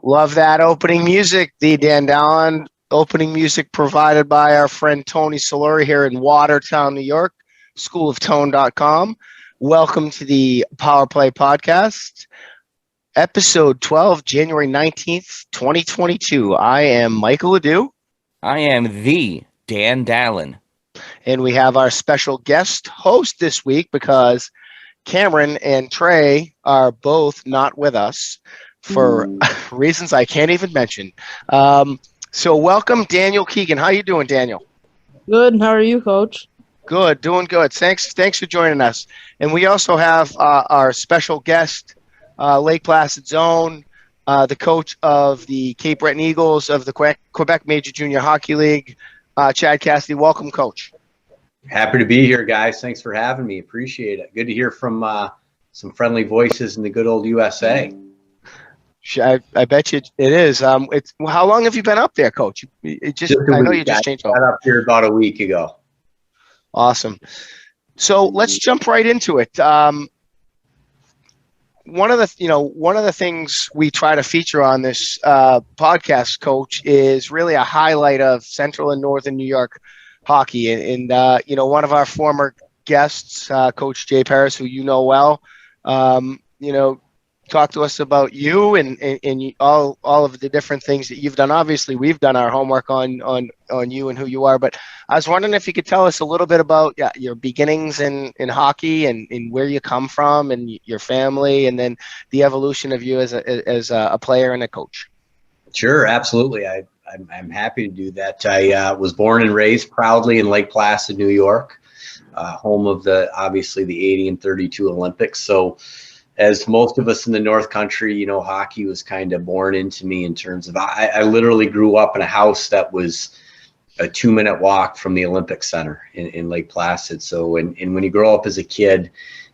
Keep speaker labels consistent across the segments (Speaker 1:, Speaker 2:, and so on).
Speaker 1: Love that opening music, the Dan Dallin opening music provided by our friend Tony Solari here in Watertown, New York, schooloftone.com. Welcome to the Power Play Podcast, episode 12, January 19th, 2022. I am Michael Ledoux.
Speaker 2: I am the Dan Dallin.
Speaker 1: And we have our special guest host this week because Cameron and Trey are both not with us for reasons I can't even mention. So welcome, Daniel Keegan. How you doing, Daniel?
Speaker 3: Good. How are you, Coach?
Speaker 1: Good, doing good. Thanks for joining us. And we also have our special guest, Lake Placid Zone, the coach of the Cape Breton Eagles of the Quebec Major Junior Hockey League, Chad Cassidy. Welcome, Coach.
Speaker 4: Happy to be here, guys. Thanks for having me. Appreciate it. Good to hear from some friendly voices in the good old USA.
Speaker 1: I bet you it is. It's how long have you been up there, Coach? I know you just changed.
Speaker 4: I got up here about a week ago.
Speaker 1: Awesome. So let's jump right into it. One of the things we try to feature on this podcast, Coach, is really a highlight of Central and Northern New York hockey. And one of our former guests, Coach Jay Paris, who you know well, talk to us about you and all of the different things that you've done. Obviously, we've done our homework on you and who you are, but I was wondering if you could tell us a little bit about your beginnings in hockey and where you come from and your family, and then the evolution of you as a player and a coach.
Speaker 4: Sure, absolutely. I'm happy to do that. I was born and raised proudly in Lake Placid, New York, home of the 80 and 32 Olympics. So as most of us in the North Country, hockey was kind of born into me in terms of I literally grew up in a house that was a 2-minute walk from the Olympic Center in Lake Placid. So when you grow up as a kid,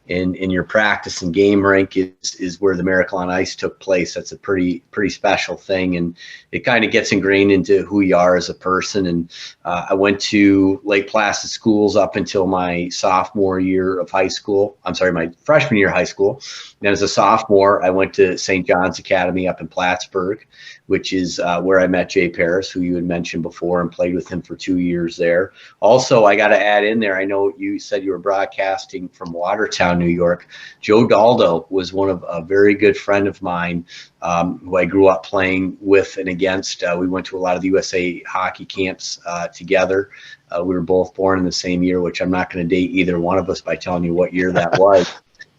Speaker 4: in your practice and game rink is where the Miracle on Ice took place. That's a pretty special thing, and it kind of gets ingrained into who you are as a person. And I went to Lake Placid schools up until my sophomore year of high school. I'm sorry, my freshman year of high school. And as a sophomore, I went to St. John's Academy up in Plattsburgh, which is where I met Jay Paris, who you had mentioned before, and played with him for 2 years there. Also, I got to add in there, I know you said you were broadcasting from Watertown, New York. Joe Daldo was a very good friend of mine who I grew up playing with and against. We went to a lot of the USA hockey camps together. We were both born in the same year, which I'm not going to date either one of us by telling you what year that was.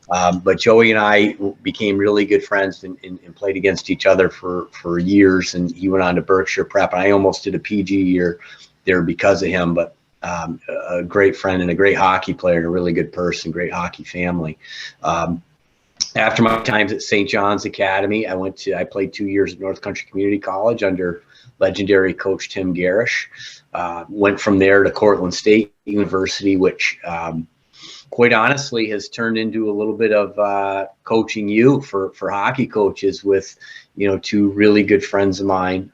Speaker 4: But Joey and I became really good friends and played against each other for years. And he went on to Berkshire Prep. And I almost did a PG year there because of him. But a great friend and a great hockey player and a really good person, great hockey family. After my times at St. John's Academy, I played 2 years at North Country Community College under legendary coach Tim Garish. Went from there to Cortland State University, which quite honestly has turned into a little bit of coaching you for hockey coaches with, two really good friends of mine,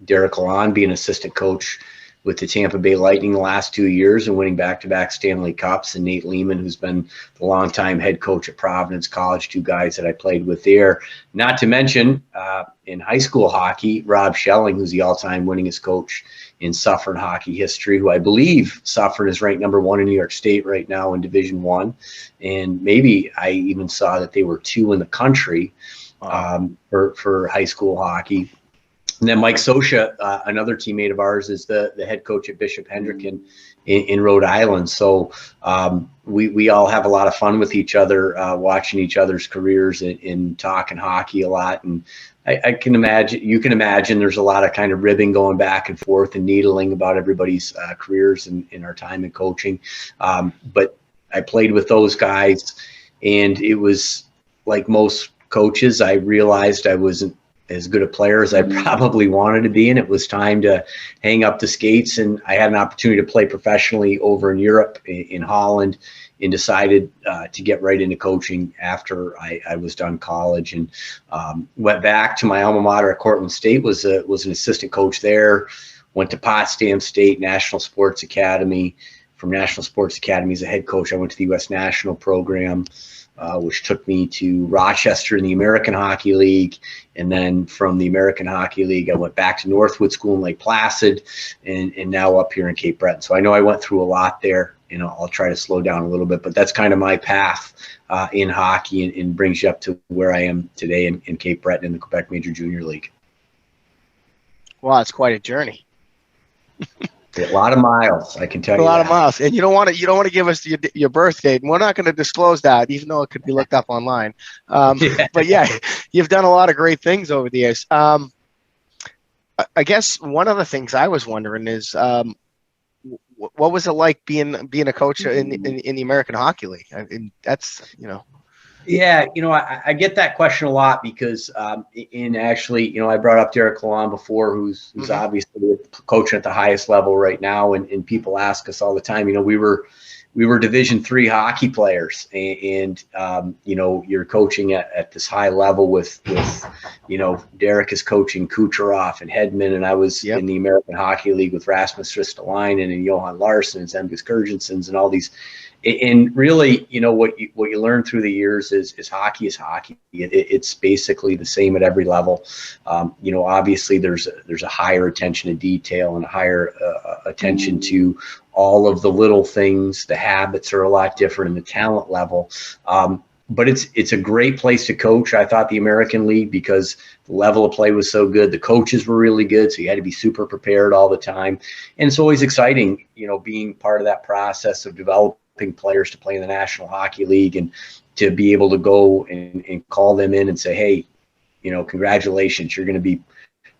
Speaker 4: Derek Lalonde being assistant coach with the Tampa Bay Lightning the last 2 years and winning back-to-back Stanley Cups, and Nate Lehman, who's been the longtime head coach at Providence College, 2 guys that I played with there. Not to mention in high school hockey, Rob Schelling, who's the all-time winningest coach in Suffern hockey history, who I believe Suffern is ranked number 1 in New York State right now in Division I. And maybe I even saw that they were 2 in the country for high school hockey. And then Mike Sosha, another teammate of ours, is the head coach at Bishop Hendricken in Rhode Island. So we all have a lot of fun with each other, watching each other's careers and talking hockey a lot. And you can imagine there's a lot of kind of ribbing going back and forth and needling about everybody's careers in our time in coaching. But I played with those guys, and it was like most coaches, I realized I wasn't as good a player as I probably wanted to be, and it was time to hang up the skates. And I had an opportunity to play professionally over in Europe, in Holland, and decided to get right into coaching after I was done college, and went back to my alma mater at Cortland State, was an assistant coach there, went to Potsdam State National Sports Academy. From National Sports Academy as a head coach, I went to the U.S. National program. which took me to Rochester in the American Hockey League. And then from the American Hockey League, I went back to Northwood School in Lake Placid and now up here in Cape Breton. So I know I went through a lot there. I'll try to slow down a little bit, but that's kind of my path in hockey and brings you up to where I am today in Cape Breton in the Quebec Major Junior League.
Speaker 1: Wow, it's quite a journey.
Speaker 4: A lot of miles, I can tell you.
Speaker 1: A lot of miles, and you don't want to give us your birth date. And we're not going to disclose that, even though it could be looked up online. But yeah, you've done a lot of great things over the years. I guess one of the things I was wondering is, what was it like being a coach in the American Hockey League? I mean, that's
Speaker 4: Yeah, I get that question a lot because actually, I brought up Derek Lalonde before, who's obviously coaching at the highest level right now, and people ask us all the time. We were Division III hockey players, and you're coaching at this high level with Derek is coaching Kucherov and Hedman, and I was in the American Hockey League with Rasmus Ristolainen and Johan Larsson and Zemgus Gergensons and all these. And really, what you learn through the years is hockey is hockey. It's basically the same at every level. Obviously there's a higher attention to detail and a higher attention to all of the little things. The habits are a lot different in the talent level. But it's a great place to coach. I thought the American League, because the level of play was so good. The coaches were really good, so you had to be super prepared all the time. And it's always exciting, being part of that process of developing players to play in the National Hockey League and to be able to go and call them in and say, hey, congratulations, you're going to be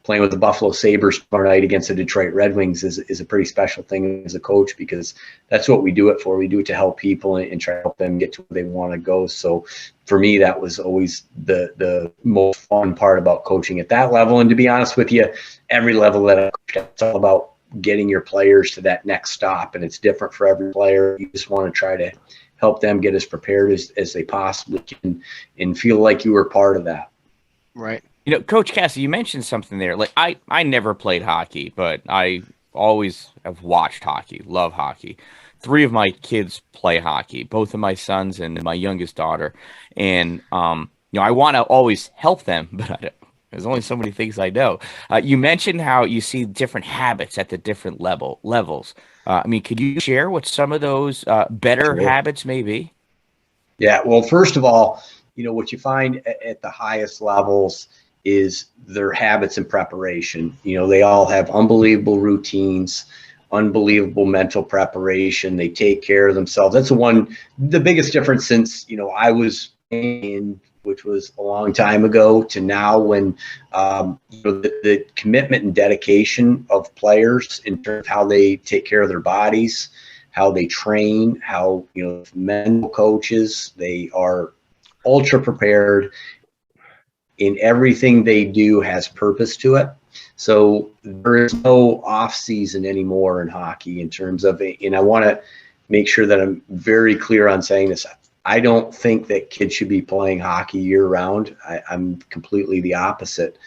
Speaker 4: playing with the Buffalo Sabres tomorrow night against the Detroit Red Wings is a pretty special thing as a coach, because that's what we do it for. We do it to help people and try to help them get to where they want to go. So for me, that was always the most fun part about coaching at that level. And to be honest with you, every level that I coach, it's all about getting your players to that next stop, and it's different for every player. You just want to try to help them get as prepared as they possibly can and feel like you were part of that.
Speaker 1: Right.
Speaker 2: Coach Cassie, you mentioned something there. Like I never played hockey, but I always have watched hockey, love hockey. 3 of my kids play hockey, both of my sons and my youngest daughter. And, I want to always help them, but there's only so many things I know. You mentioned how you see different habits at the different levels. Could you share what some of those better habits may be?
Speaker 4: Yeah, well, first of all, what you find at the highest levels is their habits and preparation. They all have unbelievable routines, unbelievable mental preparation. They take care of themselves. That's the biggest difference since, I was in, which was a long time ago, to now, when the commitment and dedication of players in terms of how they take care of their bodies, how they train, how mental coaches, they are ultra prepared, in everything they do has purpose to it. So there is no off season anymore in hockey in terms of and I want to make sure that I'm very clear on saying this. I don't think that kids should be playing hockey year round. I'm completely the opposite.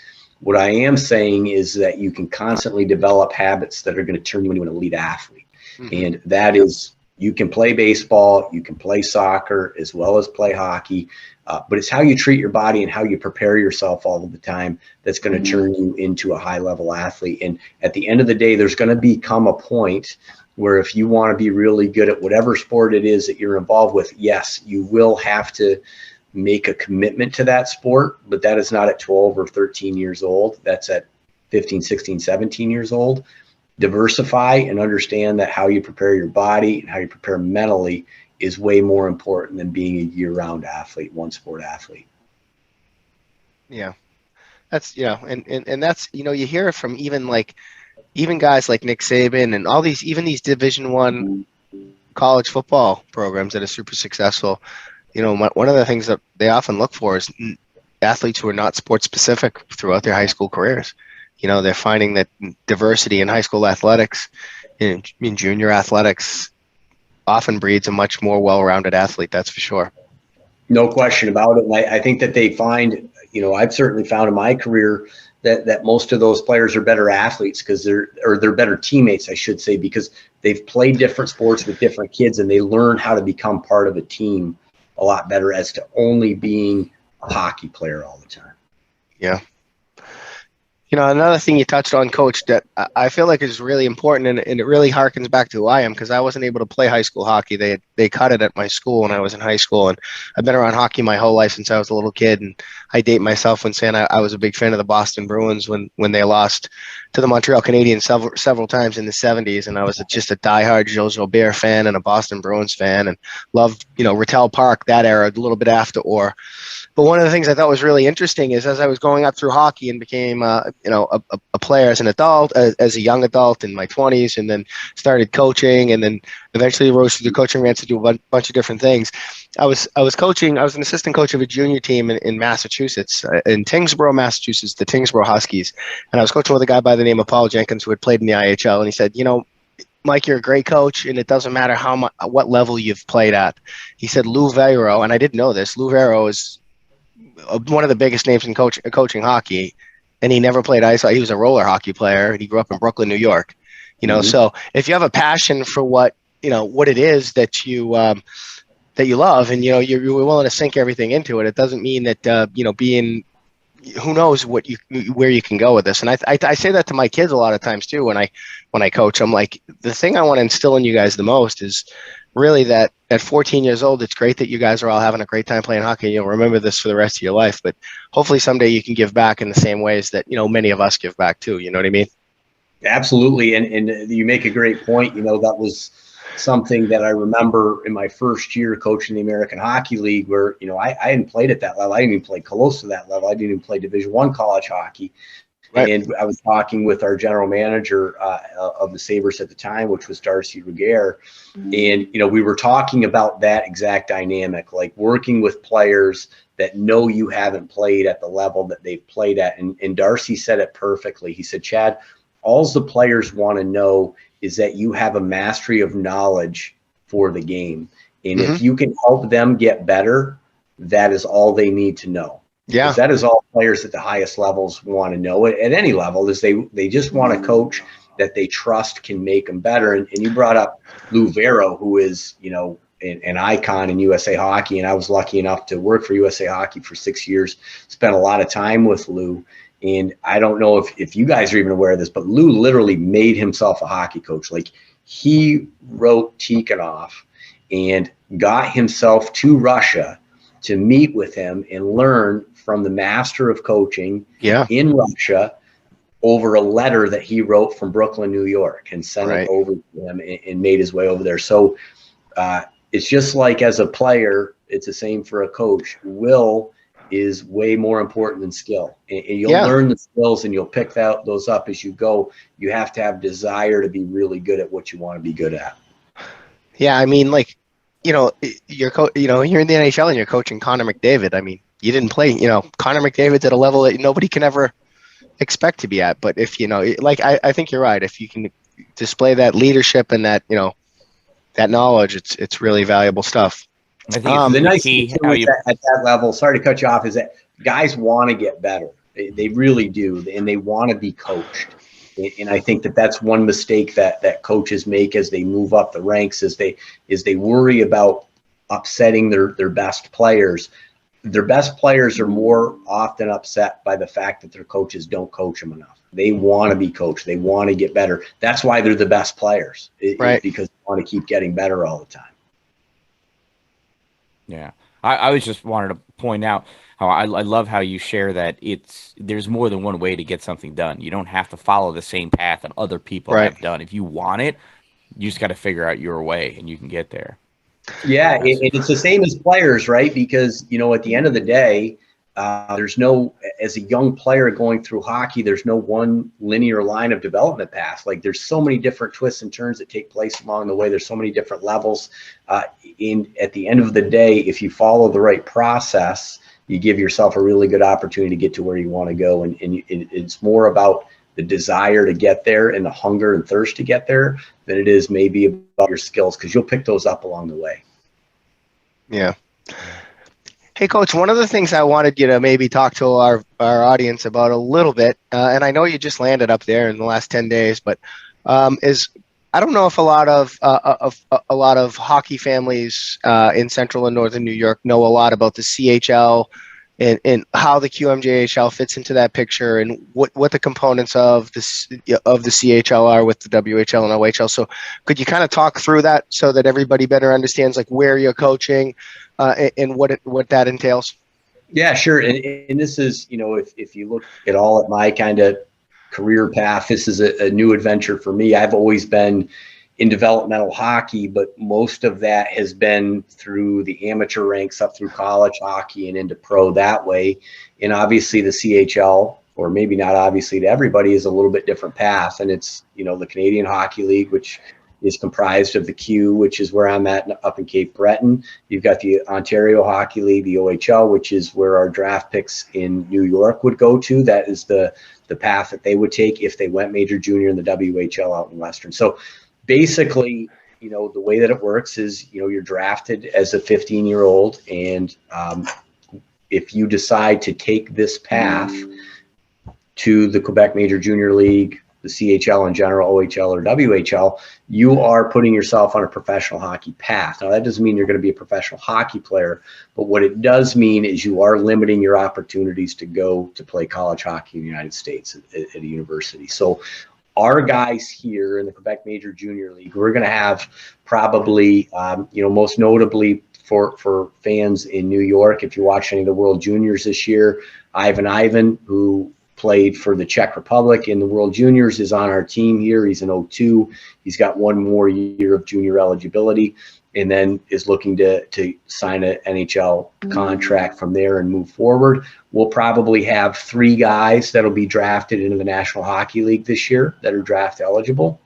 Speaker 4: What I am saying is that you can constantly develop habits that are going to turn you into an elite athlete. And that is, you can play baseball, you can play soccer as well as play hockey, but it's how you treat your body and how you prepare yourself all of the time that's going to turn you into a high-level athlete. And at the end of the day, there's going to become a point where if you want to be really good at whatever sport it is that you're involved with, yes, you will have to make a commitment to that sport, but that is not at 12 or 13 years old. That's at 15, 16, 17 years old. Diversify and understand that how you prepare your body and how you prepare mentally is way more important than being a year-round athlete, one sport athlete.
Speaker 1: Yeah, that's and that's you hear it from even guys like Nick Saban and all these Division I college football programs that are super successful. One of the things that they often look for is athletes who are not sports specific throughout their high school careers. They're finding that diversity in high school athletics, in junior athletics, often breeds a much more well-rounded athlete. That's for sure.
Speaker 4: No question about it. And I think that they find, I've certainly found in my career that most of those players are better athletes because they're better teammates, I should say, because they've played different sports with different kids and they learn how to become part of a team a lot better as to only being a hockey player all the time.
Speaker 1: Yeah. Another thing you touched on, Coach, that I feel like is really important, and it really harkens back to who I am, because I wasn't able to play high school hockey. They cut it at my school when I was in high school, and I've been around hockey my whole life since I was a little kid. And I date myself when saying I was a big fan of the Boston Bruins when they lost to the Montreal Canadiens several times in the 70s, and I was just a diehard Gilles Gilbert fan and a Boston Bruins fan, and loved Rattel Park, that era, a little bit after Orr. But one of the things I thought was really interesting is, as I was going up through hockey and became, a player as an adult, as a young adult in my 20s, and then started coaching, and then eventually rose through the coaching ranks to do a bunch of different things. I was coaching. I was an assistant coach of a junior team in Massachusetts, in Tingsboro, Massachusetts, the Tingsboro Huskies, and I was coaching with a guy by the name of Paul Jenkins, who had played in the IHL, and he said, Mike, you're a great coach, and it doesn't matter what level you've played at. He said Lou Vero, and I didn't know this. Lou Vero is one of the biggest names in coaching hockey, and he never played ice. He was a roller hockey player, and he grew up in Brooklyn, New York. So if you have a passion for what it is that you love, and you're willing to sink everything into it, it doesn't mean that being, who knows where you can go with this. And I say that to my kids a lot of times too when I coach. I'm like, the thing I want to instill in you guys the most is really that at 14 years old, it's great that you guys are all having a great time playing hockey. You'll remember this for the rest of your life, but hopefully someday you can give back in the same ways that, many of us give back too. You know what I mean?
Speaker 4: Absolutely. And you make a great point. That was something that I remember in my first year coaching the American Hockey League, where, I hadn't played at that level. I didn't even play close to that level. I didn't even play Division I college hockey. Right. And I was talking with our general manager of the Sabres at the time, which was Darcy Reguer. And, we were talking about that exact dynamic, like working with players that know you haven't played at the level that they've played at. And Darcy said it perfectly. He said, Chad, all the players want to know is that you have a mastery of knowledge for the game. And if you can help them get better, that is all they need to know. Yeah, that is all players at the highest levels want to know it at any level, is they just want a coach that they trust can make them better. And you brought up Lou Vero, who is, an icon in USA Hockey. And I was lucky enough to work for USA Hockey for 6 years, spent a lot of time with Lou. And I don't know if you guys are even aware of this, but Lou literally made himself a hockey coach. Like, he wrote Tikhonov and got himself to Russia to meet with him and learn from the master of coaching in Russia over a letter that he wrote from Brooklyn, New York, and sent it over to him and made his way over there. So it's just like as a player, it's the same for a coach. Will is way more important than skill. And you'll learn the skills and you'll pick those up as you go. You have to have desire to be really good at what you want to be good at. Yeah, I mean, like, you're in the NHL and you're coaching Connor McDavid. I mean, you didn't play, Connor McDavid's at a level that nobody can ever expect to be at. But if, I think you're right. If you can display that leadership and that, that knowledge, it's really valuable stuff.
Speaker 2: I think the nice thing
Speaker 4: at that level, sorry to cut you off, is that guys want to get better. They really do. And they want to be coached. And I think that's one mistake that coaches make as they move up the ranks, is they worry about upsetting their best players. Their best players are more often upset by the fact that their coaches don't coach them enough. They want to be coached. They want to get better. That's why they're the best players, because they want to keep getting better all the time.
Speaker 2: Yeah. I was just wanted to point out how I love how you share that there's more than one way to get something done. You don't have to follow the same path that other people have done. If you want it, you just got to figure out your way and you can get there.
Speaker 4: Yeah, it's the same as players, right? Because, at the end of the day, there's no, as a young player going through hockey, there's no one linear line of development path. Like, there's so many different twists and turns that take place along the way. There's so many different levels. At the end of the day, if you follow the right process, you give yourself a really good opportunity to get to where you want to go. And it's more about the desire to get there and the hunger and thirst to get there than it is maybe about your skills, because you'll pick those up along the way.
Speaker 1: Yeah. Hey, Coach, one of the things I wanted you to maybe talk to our audience about a little bit, and I know you just landed up there in the last 10 days, but is I don't know if a lot of hockey families in Central and Northern New York know a lot about the CHL and how the QMJHL fits into that picture and what the components of the CHL are with the WHL and OHL. So could you kind of talk through that so that everybody better understands like where you're coaching and what that entails?
Speaker 4: Yeah, sure. And this is, if you look at all at my kind of career path, this is a new adventure for me. I've always been in developmental hockey, but most of that has been through the amateur ranks up through college hockey and into pro that way. And obviously the CHL, or maybe not obviously to everybody, is a little bit different path. And it's, the Canadian Hockey League, which is comprised of the Q, which is where I'm at up in Cape Breton. You've got the Ontario Hockey League, the OHL, which is where our draft picks in New York would go to. That is the path that they would take if they went major junior in the WHL out in Western. So basically, the way that it works is, you're drafted as a 15-year-old. And if you decide to take this path to the Quebec Major Junior League, the CHL in general, OHL or WHL, you are putting yourself on a professional hockey path. Now, that doesn't mean you're going to be a professional hockey player, but what it does mean is you are limiting your opportunities to go to play college hockey in the United States at a university. So our guys here in the Quebec Major Junior League, we're going to have probably, most notably for fans in New York, if you're watching any of the World Juniors this year, Ivan, who played for the Czech Republic in the World Juniors, is on our team here. He's an 02. He's got one more year of junior eligibility and then is looking to sign an NHL contract from there and move forward. We'll probably have 3 guys that'll be drafted into the National Hockey League this year that are draft eligible.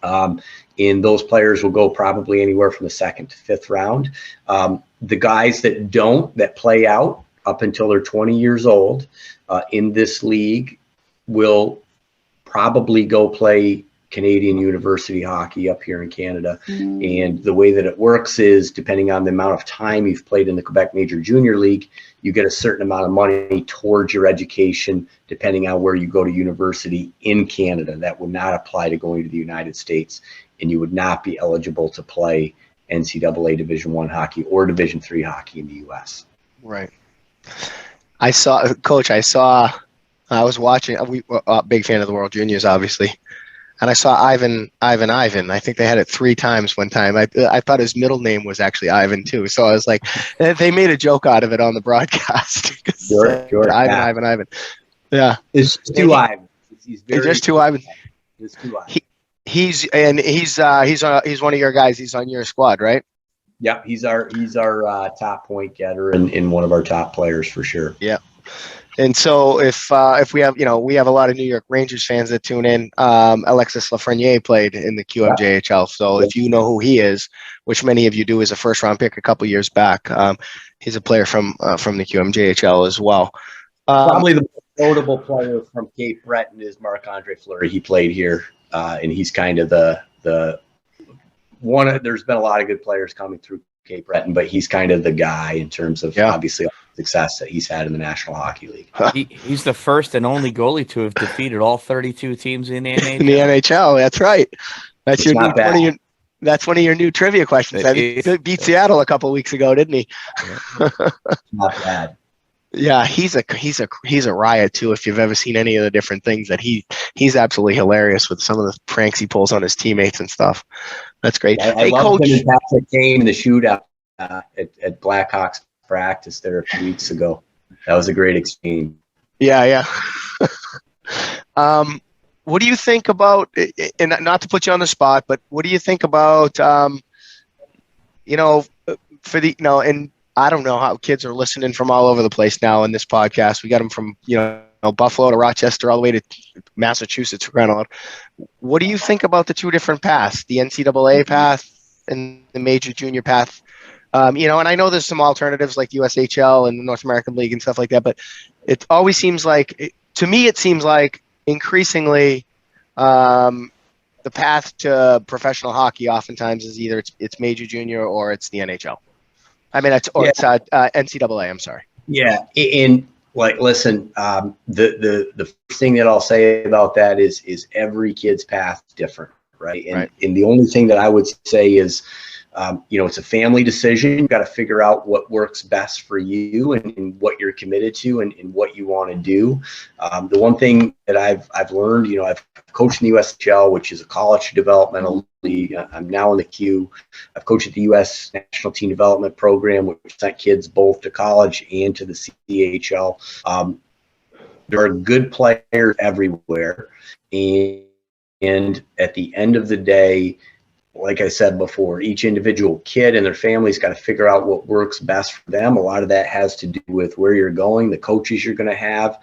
Speaker 4: And those players will go probably anywhere from the 2nd to 5th round. The guys that play out up until they're 20 years old in this league will probably go play Canadian university hockey up here in Canada. And the way that it works is, depending on the amount of time you've played in the Quebec Major Junior League, you get a certain amount of money towards your education, depending on where you go to university in Canada. That would not apply to going to the United States, and you would not be eligible to play NCAA Division I hockey or Division III hockey in the U.S.
Speaker 1: Right. I was watching, we were a big fan of the World Juniors, obviously. And I saw Ivan. I think they had it 3 times one time. I thought his middle name was actually Ivan too. So I was like, they made a joke out of it on the broadcast.
Speaker 4: Sure.
Speaker 1: Ivan. Yeah.
Speaker 4: It's 2 Ivans.
Speaker 1: He's just 2 Ivan.
Speaker 4: It's 2 Ivans.
Speaker 1: He's one of your guys. He's on your squad, right?
Speaker 4: Yeah, he's our top point getter and one of our top players for sure.
Speaker 1: Yeah. And so if we have, we have a lot of New York Rangers fans that tune in. Alexis Lafreniere played in the QMJHL. So if you know who he is, which many of you do, as a first round pick a couple years back, he's a player from the QMJHL as well.
Speaker 4: Probably the most notable player from Cape Breton is Marc-Andre Fleury. He played here, and he's kind of the one. There's been a lot of good players coming through Cape Breton, but he's kind of the guy in terms of obviously success that he's had in the National Hockey League.
Speaker 2: He's the first and only goalie to have defeated all 32 teams in the NHL.
Speaker 1: In the NHL, that's right. That's that's one of your new trivia questions. He beat Seattle a couple of weeks ago, didn't he?
Speaker 4: Not bad.
Speaker 1: Yeah, he's a riot too. If you've ever seen any of the different things that he's absolutely hilarious with some of the pranks he pulls on his teammates and stuff. That's great.
Speaker 4: I love him and Patrick Kane in the shootout at Blackhawks practice there a few weeks ago. That was a great exchange.
Speaker 1: Yeah. What do you think about, and not to put you on the spot, but what do you think about, and I don't know how kids are listening from all over the place now in this podcast. We got them from, Buffalo to Rochester, all the way to Massachusetts. What do you think about the 2 different paths, the NCAA path and the major junior path? And I know there's some alternatives like the USHL and the North American League and stuff like that, but it always seems like, to me, it seems like increasingly the path to professional hockey oftentimes is either it's major junior or it's the NHL. I mean, it's NCAA. I'm sorry.
Speaker 4: Yeah, and listen, the first thing that I'll say about that is every kid's path is different. right?
Speaker 1: Right.
Speaker 4: And the only thing that I would say is, it's a family decision. You've got to figure out what works best for you and what you're committed to and what you want to do. The one thing that I've learned, I've coached in the USHL, which is a college developmental league. I'm now in the Q. I've coached at the U.S. National Team Development Program, which sent kids both to college and to the CHL. There are good players everywhere. And at the end of the day, like I said before, each individual kid and their family's got to figure out what works best for them. A lot of that has to do with where you're going, the coaches you're going to have,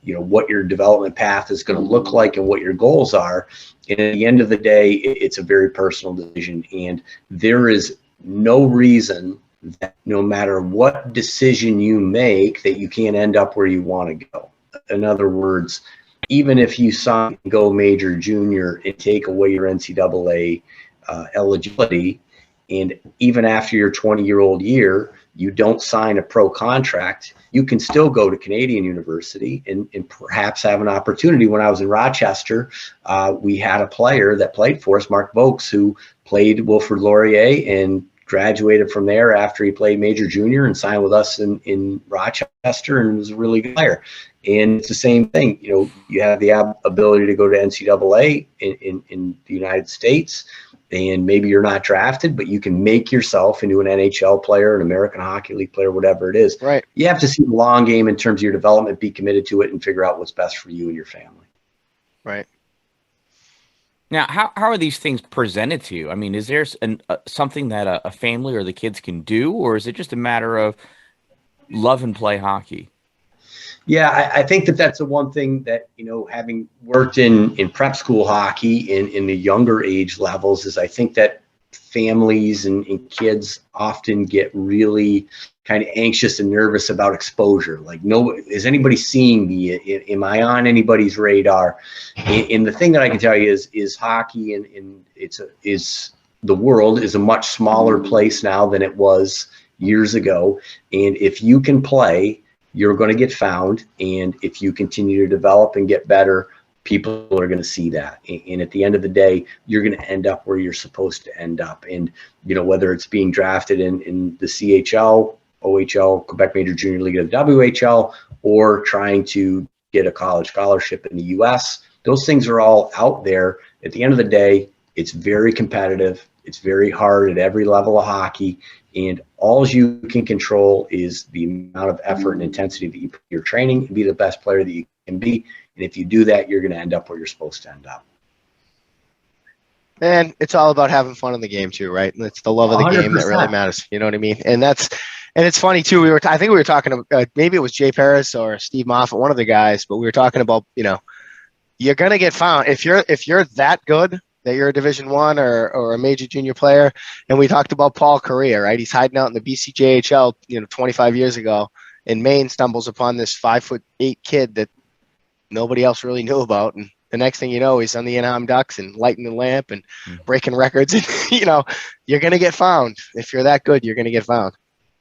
Speaker 4: what your development path is going to look like and what your goals are. And at the end of the day, it's a very personal decision. And there is no reason that no matter what decision you make that you can't end up where you want to go. In other words, even if you sign go major, junior, and take away your NCAA eligibility, and even after your 20-year-old year, you don't sign a pro contract, you can still go to Canadian University and perhaps have an opportunity. When I was in Rochester, we had a player that played for us, Mark Vokes, who played Wilfrid Laurier and graduated from there after he played major junior and signed with us in Rochester and was a really good player. And it's the same thing. You have the ability to go to NCAA in the United States, and maybe you're not drafted, but you can make yourself into an NHL player, an American Hockey League player, whatever it is.
Speaker 1: Right.
Speaker 4: You have to see the long game in terms of your development, be committed to it, and figure out what's best for you and your family.
Speaker 1: Right.
Speaker 2: Now, how are these things presented to you? I mean, is there something that a family or the kids can do, or is it just a matter of love and play hockey?
Speaker 4: Yeah, I think that's the one thing that, having worked in prep school hockey in the younger age levels, is I think that families and kids often get really kind of anxious and nervous about exposure. Like, is anybody seeing me? Am I on anybody's radar? And the thing that I can tell you is hockey and the world is a much smaller place now than it was years ago. And if you can play, you're going to get found. And if you continue to develop and get better, people are going to see that. And at the end of the day, you're going to end up where you're supposed to end up. And, whether it's being drafted in the CHL, OHL, Quebec Major Junior League, of WHL, or trying to get a college scholarship in the US, those things are all out there. At the end of the day, it's very competitive. It's very hard at every level of hockey. And all you can control is the amount of effort and intensity that you put in your training and be the best player that you can be. And if you do that, you're going to end up where you're supposed to end up.
Speaker 1: And it's all about having fun in the game too, right? And it's the love of the game that really
Speaker 4: 100%.
Speaker 1: matters. You know what I mean? And it's funny too. I think we were talking about, maybe it was Jay Paris or Steve Moffat, one of the guys, but we were talking about, you're going to get found if you're that good, that you're a Division I or a major junior player. And we talked about Paul Correa, right? He's hiding out in the BCJHL, 25 years ago, and Maine stumbles upon this 5'8" kid that nobody else really knew about. And the next thing you know, he's on the Anaheim Ducks and lighting the lamp and breaking records. And, you're going to get found. If you're that good, you're going to get found.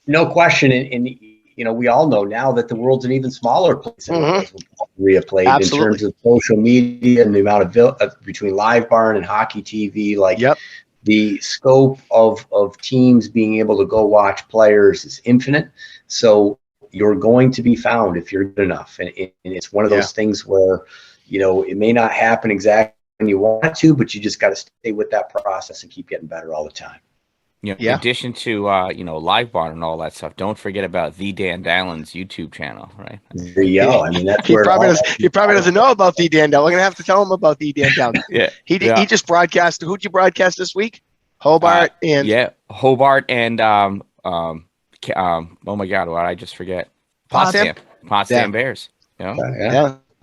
Speaker 4: No question. And we all know now that the world's an even smaller place than it was when Korea played.
Speaker 1: Absolutely.
Speaker 4: In terms of social media and the amount of between Live Barn and Hockey TV. The scope of teams being able to go watch players is infinite. So you're going to be found if you're good enough. And it's one of those things where, it may not happen exactly when you want it to, but you just got to stay with that process and keep getting better all the time.
Speaker 2: In addition to, Live Barn and all that stuff, don't forget about the Dan Dallen's YouTube channel, right?
Speaker 4: There you go. I mean, that's
Speaker 1: he
Speaker 4: where
Speaker 1: probably doesn't know about the Dan Dallen. We're going to have to tell him about the Dan Dallen. He just broadcast. Who'd you broadcast this week? Hobart and
Speaker 2: Hobart and oh my God, what I just forget? Potsdam Bears.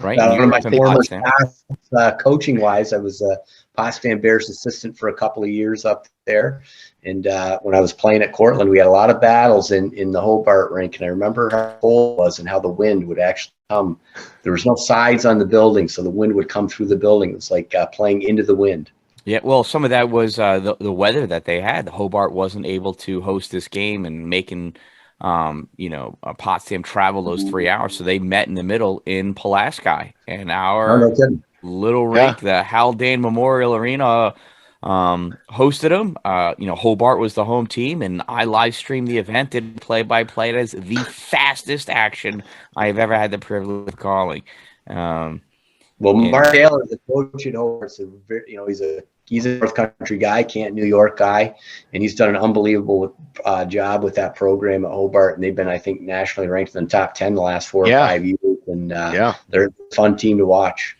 Speaker 2: Right.
Speaker 4: One of my former staff, coaching wise, I was a Potsdam Bears assistant for a couple of years up there. And when I was playing at Cortland, we had a lot of battles in the Hobart rink. And I remember how cold it was and how the wind would actually come. There was no sides on the building, so the wind would come through the building. It was like playing into the wind.
Speaker 2: Yeah, well, some of that was the weather that they had. Hobart wasn't able to host this game and making Potsdam travel those 3 hours. So they met in the middle in Pulaski. And our Little
Speaker 1: Yeah.
Speaker 2: rink, the Haldane Memorial Arena hosted them. Hobart was the home team, and I live streamed the event, did play-by-play. It is the fastest action I have ever had the privilege of calling.
Speaker 4: Well, Mark Taylor, the coach at Hobart, he's a North Country guy, New York guy, and he's done an unbelievable job with that program at Hobart. And they've been, I think, nationally ranked in the top 10 the last 4 or 5 years. And they're a fun team to watch.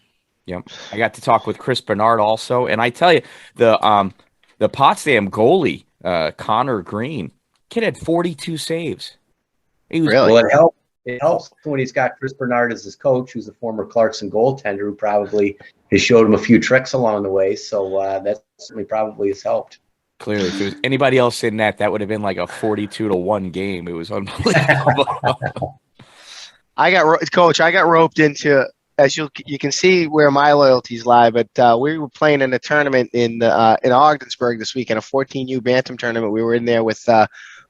Speaker 2: Yep, I got to talk with Chris Bernard also, and I tell you, the Potsdam goalie, Connor Green, kid had 42 saves. He was
Speaker 1: Really?
Speaker 4: Well, it helps when he's got Chris Bernard as his coach, who's a former Clarkson goaltender, who probably has showed him a few tricks along the way. So that certainly probably has helped.
Speaker 2: Clearly, if it was anybody else in that would have been like a 42-1 game. It was unbelievable.
Speaker 1: I got roped into, as you can see where my loyalties lie, but we were playing in a tournament in Ogdensburg this weekend, a 14U Bantam tournament. We were in there with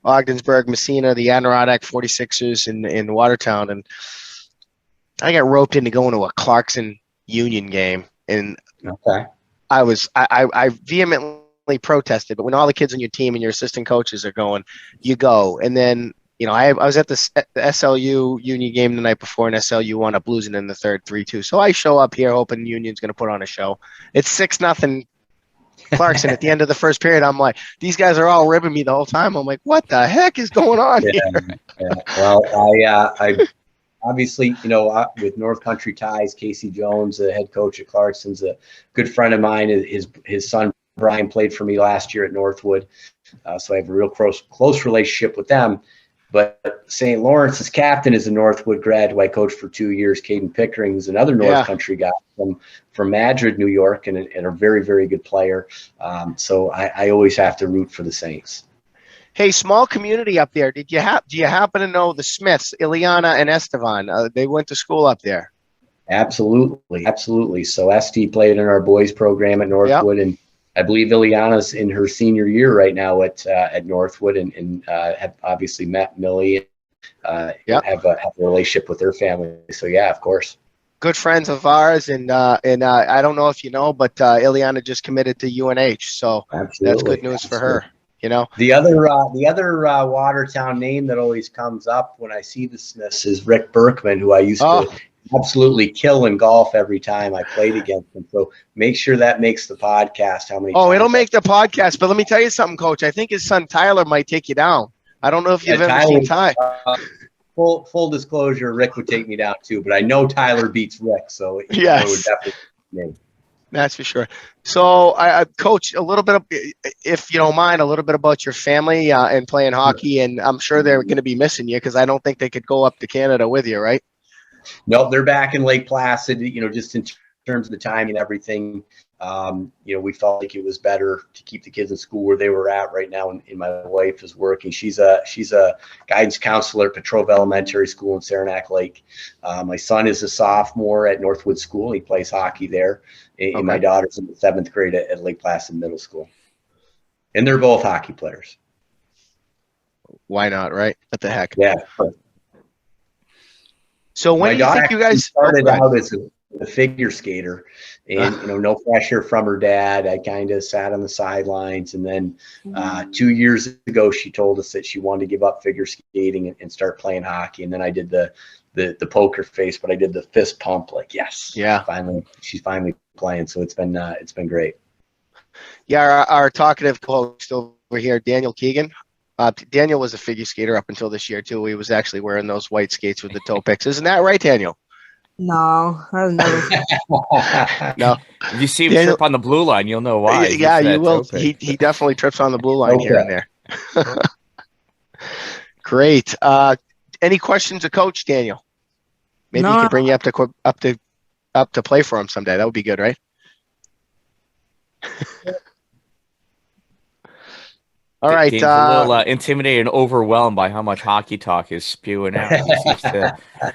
Speaker 1: Ogdensburg, Messina, the Adirondack 46ers in Watertown, and I got roped into going to a Clarkson Union game, and I vehemently protested, but when all the kids on your team and your assistant coaches are going, you go. And then I was at the SLU Union game the night before, and SLU wound up losing in the third 3-2. So I show up here hoping Union's going to put on a show. It's 6-0 Clarkson at the end of the first period. I'm like, these guys are all ribbing me the whole time. I'm like, what the heck is going on here?
Speaker 4: Yeah. Well, I obviously, with North Country ties, Casey Jones, the head coach at Clarkson's a good friend of mine. His son Brian played for me last year at Northwood, so I have a real close relationship with them. But St. Lawrence's captain is a Northwood grad who I coached for 2 years. Caden Pickering, who's another North Country guy from Madrid, New York, and a very, very good player. So I always have to root for the Saints.
Speaker 1: Hey, small community up there. Do you happen to know the Smiths, Ileana and Estevan? They went to school up there.
Speaker 4: Absolutely. So Esty played in our boys program at Northwood, and I believe Ileana's in her senior year right now at Northwood, and have obviously met Millie, and have a relationship with their family. So yeah, of course.
Speaker 1: Good friends of ours, and I don't know if you know, but Ileana just committed to UNH, so that's good news for her.
Speaker 4: The other Watertown name that always comes up when I see the Smiths is Rick Berkman, who I used to absolutely kill in golf every time I played against him. So make sure that makes the podcast. How many?
Speaker 1: It'll make the podcast. But let me tell you something, Coach. I think his son Tyler might take you down. I don't know if you've ever seen Ty.
Speaker 4: Full disclosure, Rick would take me down too, but I know Tyler beats Rick, so
Speaker 1: yes,
Speaker 4: it would definitely be me.
Speaker 1: That's for sure. So, Coach, a little bit, if you don't mind, a little bit about your family and playing hockey, and I'm sure they're going to be missing you because I don't think they could go up to Canada with you, right?
Speaker 4: Nope, they're back in Lake Placid. Just in terms of the timing and everything, we felt like it was better to keep the kids in school where they were at right now. And my wife is working. She's a guidance counselor at Petrova Elementary School in Saranac Lake. My son is a sophomore at Northwood School. He plays hockey there. And my daughter's in the 7th grade at Lake Placid Middle School. And they're both hockey players.
Speaker 1: Why not, right? What the heck?
Speaker 4: Yeah.
Speaker 1: So when do you think you guys
Speaker 4: started out as a figure skater, and no pressure from her dad. I kind of sat on the sidelines, and then 2 years ago she told us that she wanted to give up figure skating and start playing hockey. And then I did the poker face, but I did the fist pump, like yes, she's finally playing. So it's been great.
Speaker 1: Yeah, our talkative coach over here, Daniel Keegan. Daniel was a figure skater up until this year too. He was actually wearing those white skates with the toe picks. Isn't that right, Daniel?
Speaker 3: No, I've never.
Speaker 1: No.
Speaker 2: If you see him trip on the blue line, you'll know why.
Speaker 1: Yeah, you will. He definitely trips on the blue line here and there. Great. Any questions of Coach Daniel? Maybe he could bring you up to play for him someday. That would be good, right? All right.
Speaker 2: Dane's a little intimidated and overwhelmed by how much hockey talk is spewing out.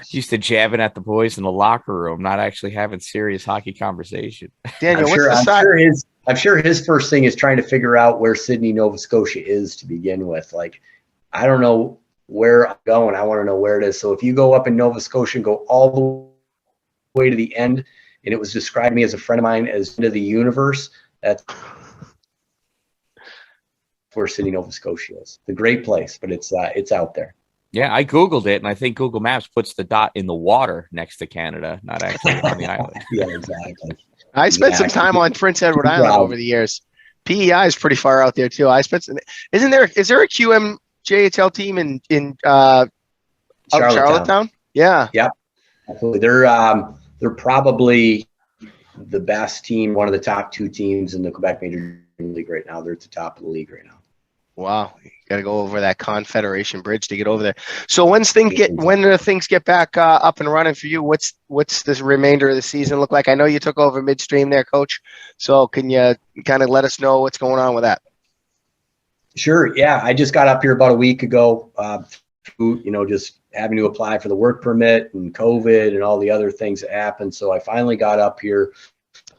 Speaker 2: He's used to jabbing at the boys in the locker room, not actually having serious hockey conversation.
Speaker 1: Daniel,
Speaker 4: I'm sure his first thing is trying to figure out where Sydney, Nova Scotia is to begin with. Like, I don't know where I'm going. I want to know where it is. So if you go up in Nova Scotia and go all the way to the end, and it was described to me as a friend of mine as into the universe. That's where Sydney, Nova Scotia is. It's a great place, but it's out there.
Speaker 2: Yeah, I Googled it, and I think Google Maps puts the dot in the water next to Canada, not actually on the island.
Speaker 4: Yeah, exactly.
Speaker 1: I spent some time on Prince Edward Island over the years. PEI is pretty far out there too. Is there a QMJHL team in Charlottetown? Yeah.
Speaker 4: Yep. Absolutely. They're probably the best team, one of the top 2 teams in the Quebec Major League right now. They're at the top of the league right now.
Speaker 1: Wow. You got to go over that Confederation Bridge to get over there. So when do things get back up and running for you? What's this remainder of the season look like? I know you took over midstream there, Coach. So can you kind of let us know what's going on with that?
Speaker 4: Sure. Yeah. I just got up here about a week ago, just having to apply for the work permit and COVID and all the other things that happened. So I finally got up here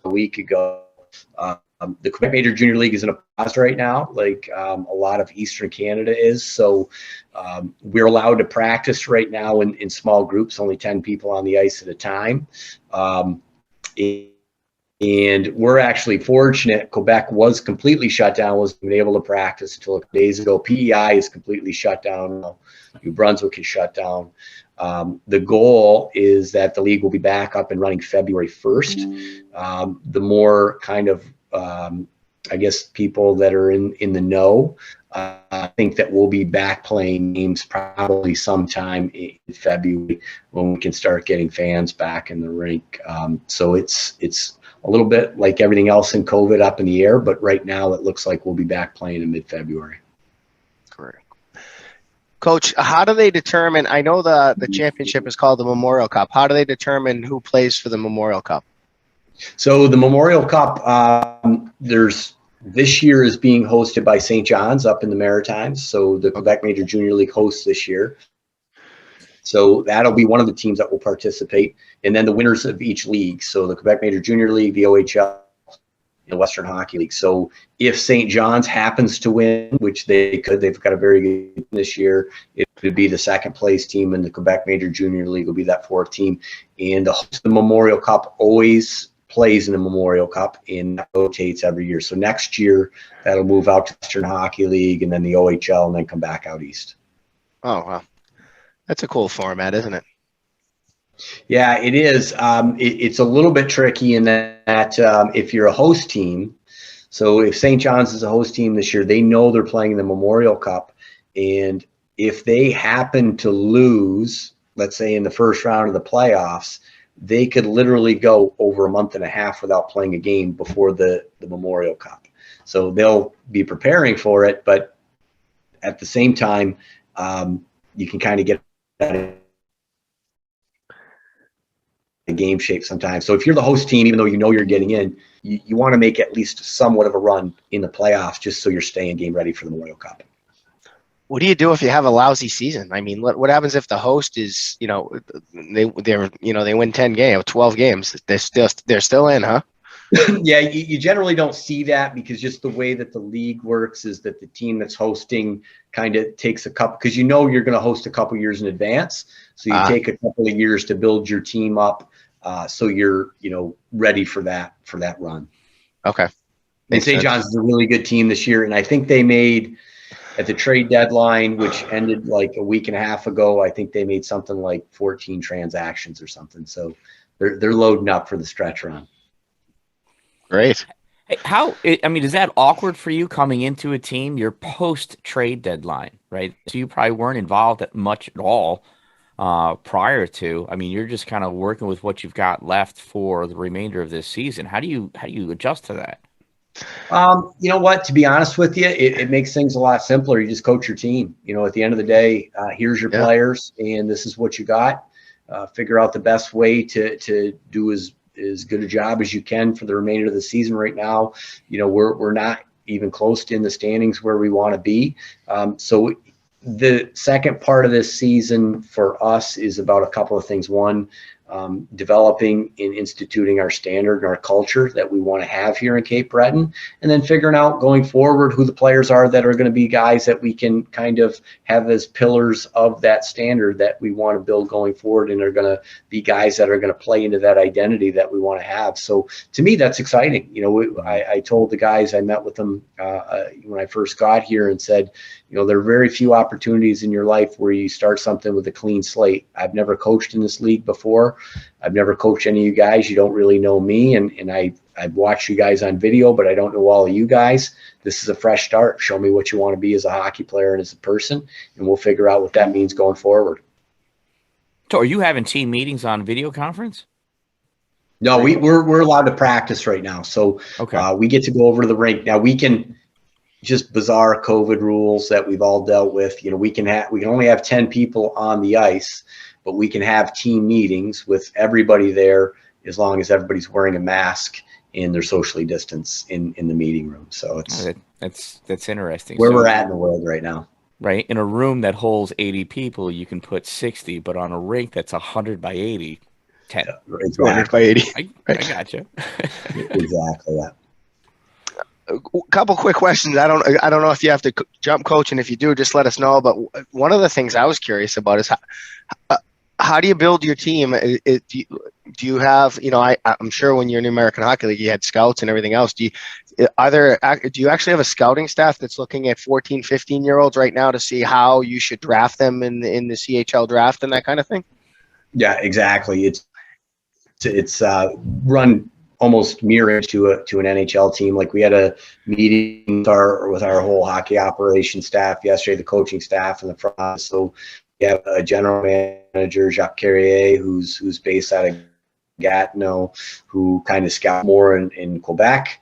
Speaker 4: a week ago. The Quebec Major Junior League is in a pause right now, like a lot of Eastern Canada is. So we're allowed to practice right now in small groups, only 10 people on the ice at a time. And we're actually fortunate. Quebec was completely shut down, wasn't even able to practice until a couple days ago. PEI is completely shut down now. New Brunswick is shut down. The goal is that the league will be back up and running February 1st. The more kind of people that are in the know, I think that we'll be back playing games probably sometime in February when we can start getting fans back in the rink. So it's a little bit like everything else in COVID up in the air, but right now it looks like we'll be back playing in mid-February.
Speaker 1: Correct. Coach, how do they determine? I know the championship is called the Memorial Cup. How do they determine who plays for the Memorial Cup?
Speaker 4: So the Memorial Cup, this year is being hosted by St. John's up in the Maritimes. So the Quebec Major Junior League hosts this year. So that'll be one of the teams that will participate. And then the winners of each league. So the Quebec Major Junior League, the OHL, and the Western Hockey League. So if St. John's happens to win, which they could, they've got a very good team this year, it would be the second place team, and the Quebec Major Junior League will be that 4th team. And the Memorial Cup always plays in the Memorial Cup, and that rotates every year. So next year that'll move out to Western Hockey League and then the OHL and then come back out east.
Speaker 1: Oh, wow. That's a cool format, isn't it?
Speaker 4: Yeah, it is. It's a little bit tricky in that if you're a host team, so if St. John's is a host team this year, they know they're playing in the Memorial Cup. And if they happen to lose, let's say in the first round of the playoffs, they could literally go over a month and a half without playing a game before the Memorial Cup. So they'll be preparing for it, but at the same time, you can kind of get that in game shape sometimes. So if you're the host team, even though you know you're getting in, you want to make at least somewhat of a run in the playoffs just so you're staying game ready for the Memorial Cup.
Speaker 1: What do you do if you have a lousy season? I mean, what happens if the host is, they win 10 games, 12 games, they're still in, huh?
Speaker 4: Yeah, you generally don't see that because just the way that the league works is that the team that's hosting kind of takes a couple, because you're going to host a couple years in advance. So you take a couple of years to build your team up so you're, ready for that run.
Speaker 1: Okay.
Speaker 4: And St. John's is a really good team this year. And I think they made, at the trade deadline, which ended like a week and a half ago, I think they made something like 14 transactions or something. So they're loading up for the stretch run.
Speaker 1: Great.
Speaker 2: Hey, is that awkward for you coming into a team, your post-trade deadline, right? So you probably weren't involved much at all prior to. I mean, you're just kind of working with what you've got left for the remainder of this season. How do you adjust to that?
Speaker 4: You know what? To be honest with you, it makes things a lot simpler. You just coach your team. At the end of the day, here's your players, and this is what you got. Figure out the best way to do as good a job as you can for the remainder of the season. Right now, we're not even close to in the standings where we want to be. So the second part of this season for us is about a couple of things. One, developing and instituting our standard and our culture that we want to have here in Cape Breton, and then figuring out going forward who the players are that are going to be guys that we can kind of have as pillars of that standard that we want to build going forward, and are going to be guys that are going to play into that identity that we want to have. So to me, that's exciting. I told the guys, I met with them when I first got here, and said, there are very few opportunities in your life where you start something with a clean slate. I've never coached in this league before. I've never coached any of you guys. You don't really know me, and I've watched you guys on video, but I don't know all of you guys. This is a fresh start. Show me what you want to be as a hockey player and as a person, and we'll figure out what that means going forward.
Speaker 2: So are you having team meetings on video conference?
Speaker 4: No, we're allowed to practice right now. So
Speaker 2: okay.
Speaker 4: We get to go over to the rink. Now we can, just bizarre COVID rules that we've all dealt with. We can only have 10 people on the ice, but we can have team meetings with everybody there as long as everybody's wearing a mask and they're socially distanced in the meeting room. So
Speaker 2: that's interesting.
Speaker 4: Where we're at in the world right now.
Speaker 2: Right. In a room that holds 80 people, you can put 60, but on a rink that's 100 by 80, 10.
Speaker 4: Yeah, exactly.
Speaker 1: 100 by 80.
Speaker 2: I gotcha.
Speaker 4: Exactly that.
Speaker 1: A couple quick questions. I don't know if you have to jump coach, and if you do, just let us know. But one of the things I was curious about is how do you build your team? Do you have, I'm sure when you're in the American Hockey League, you had scouts and everything else. Do you actually have a scouting staff that's looking at 14, 15-year-olds right now to see how you should draft them in the CHL draft and that kind of thing?
Speaker 4: Yeah, exactly. It's run almost mirror to an NHL team. Like, we had a meeting with our whole hockey operation staff yesterday, the coaching staff and the front office. So we have a general manager, Jacques Carrier, who's based out of Gatineau, who kind of scout more in Quebec.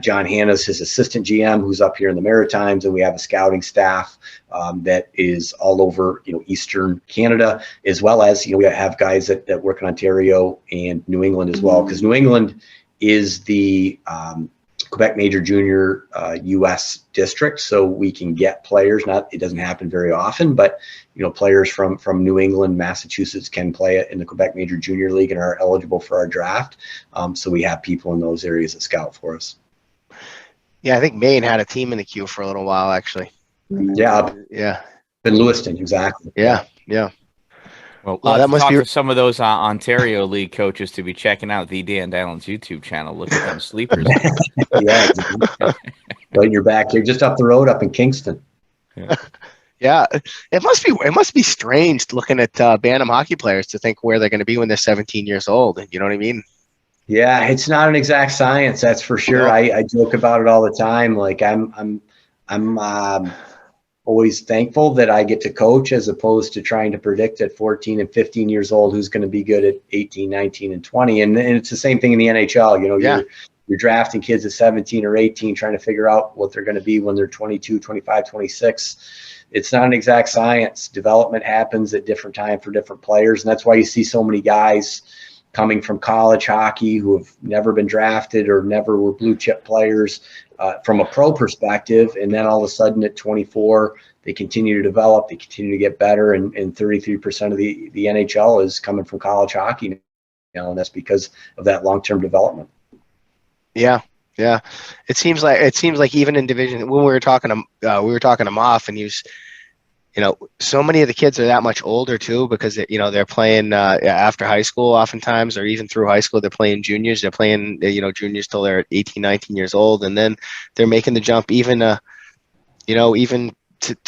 Speaker 4: John Hanna's his assistant GM, who's up here in the Maritimes, and we have a scouting staff that is all over, Eastern Canada, as well as, we have guys that work in Ontario and New England as well, because New England is the Quebec Major Junior U.S. district, so we can get players. It doesn't happen very often, but players from New England, Massachusetts can play in the Quebec Major Junior League and are eligible for our draft. So we have people in those areas that scout for us.
Speaker 1: Yeah, I think Maine had a team in the queue for a little while, actually.
Speaker 4: Yeah. In Lewiston, exactly.
Speaker 1: Yeah.
Speaker 2: Well, that must be some of those Ontario League coaches to be checking out the Dan Dallon's YouTube channel. Look at them sleepers.
Speaker 4: Yeah, right in your back here, just up the road, up in Kingston.
Speaker 1: Yeah, it must be strange looking at Bantam hockey players to think where they're going to be when they're 17 years old. You know what I mean?
Speaker 4: Yeah, it's not an exact science, that's for sure. I joke about it all the time. Like, I'm always thankful that I get to coach, as opposed to trying to predict at 14 and 15 years old who's going to be good at 18, 19, and 20. And it's the same thing in the NHL. You're drafting kids at 17 or 18, trying to figure out what they're going to be when they're 22, 25, 26. It's not an exact science. Development happens at different times for different players. And that's why you see so many guys coming from college hockey who have never been drafted or never were blue chip players from a pro perspective. And then all of a sudden at 24, they continue to develop, they continue to get better. And 33% of the NHL is coming from college hockey now. And that's because of that long-term development.
Speaker 1: Yeah. It seems like even in division, when we were talking to Moff, and he was, so many of the kids are that much older too, because they're playing after high school oftentimes, or even through high school, they're playing juniors. They're playing, juniors till they're 18, 19 years old. And then they're making the jump even to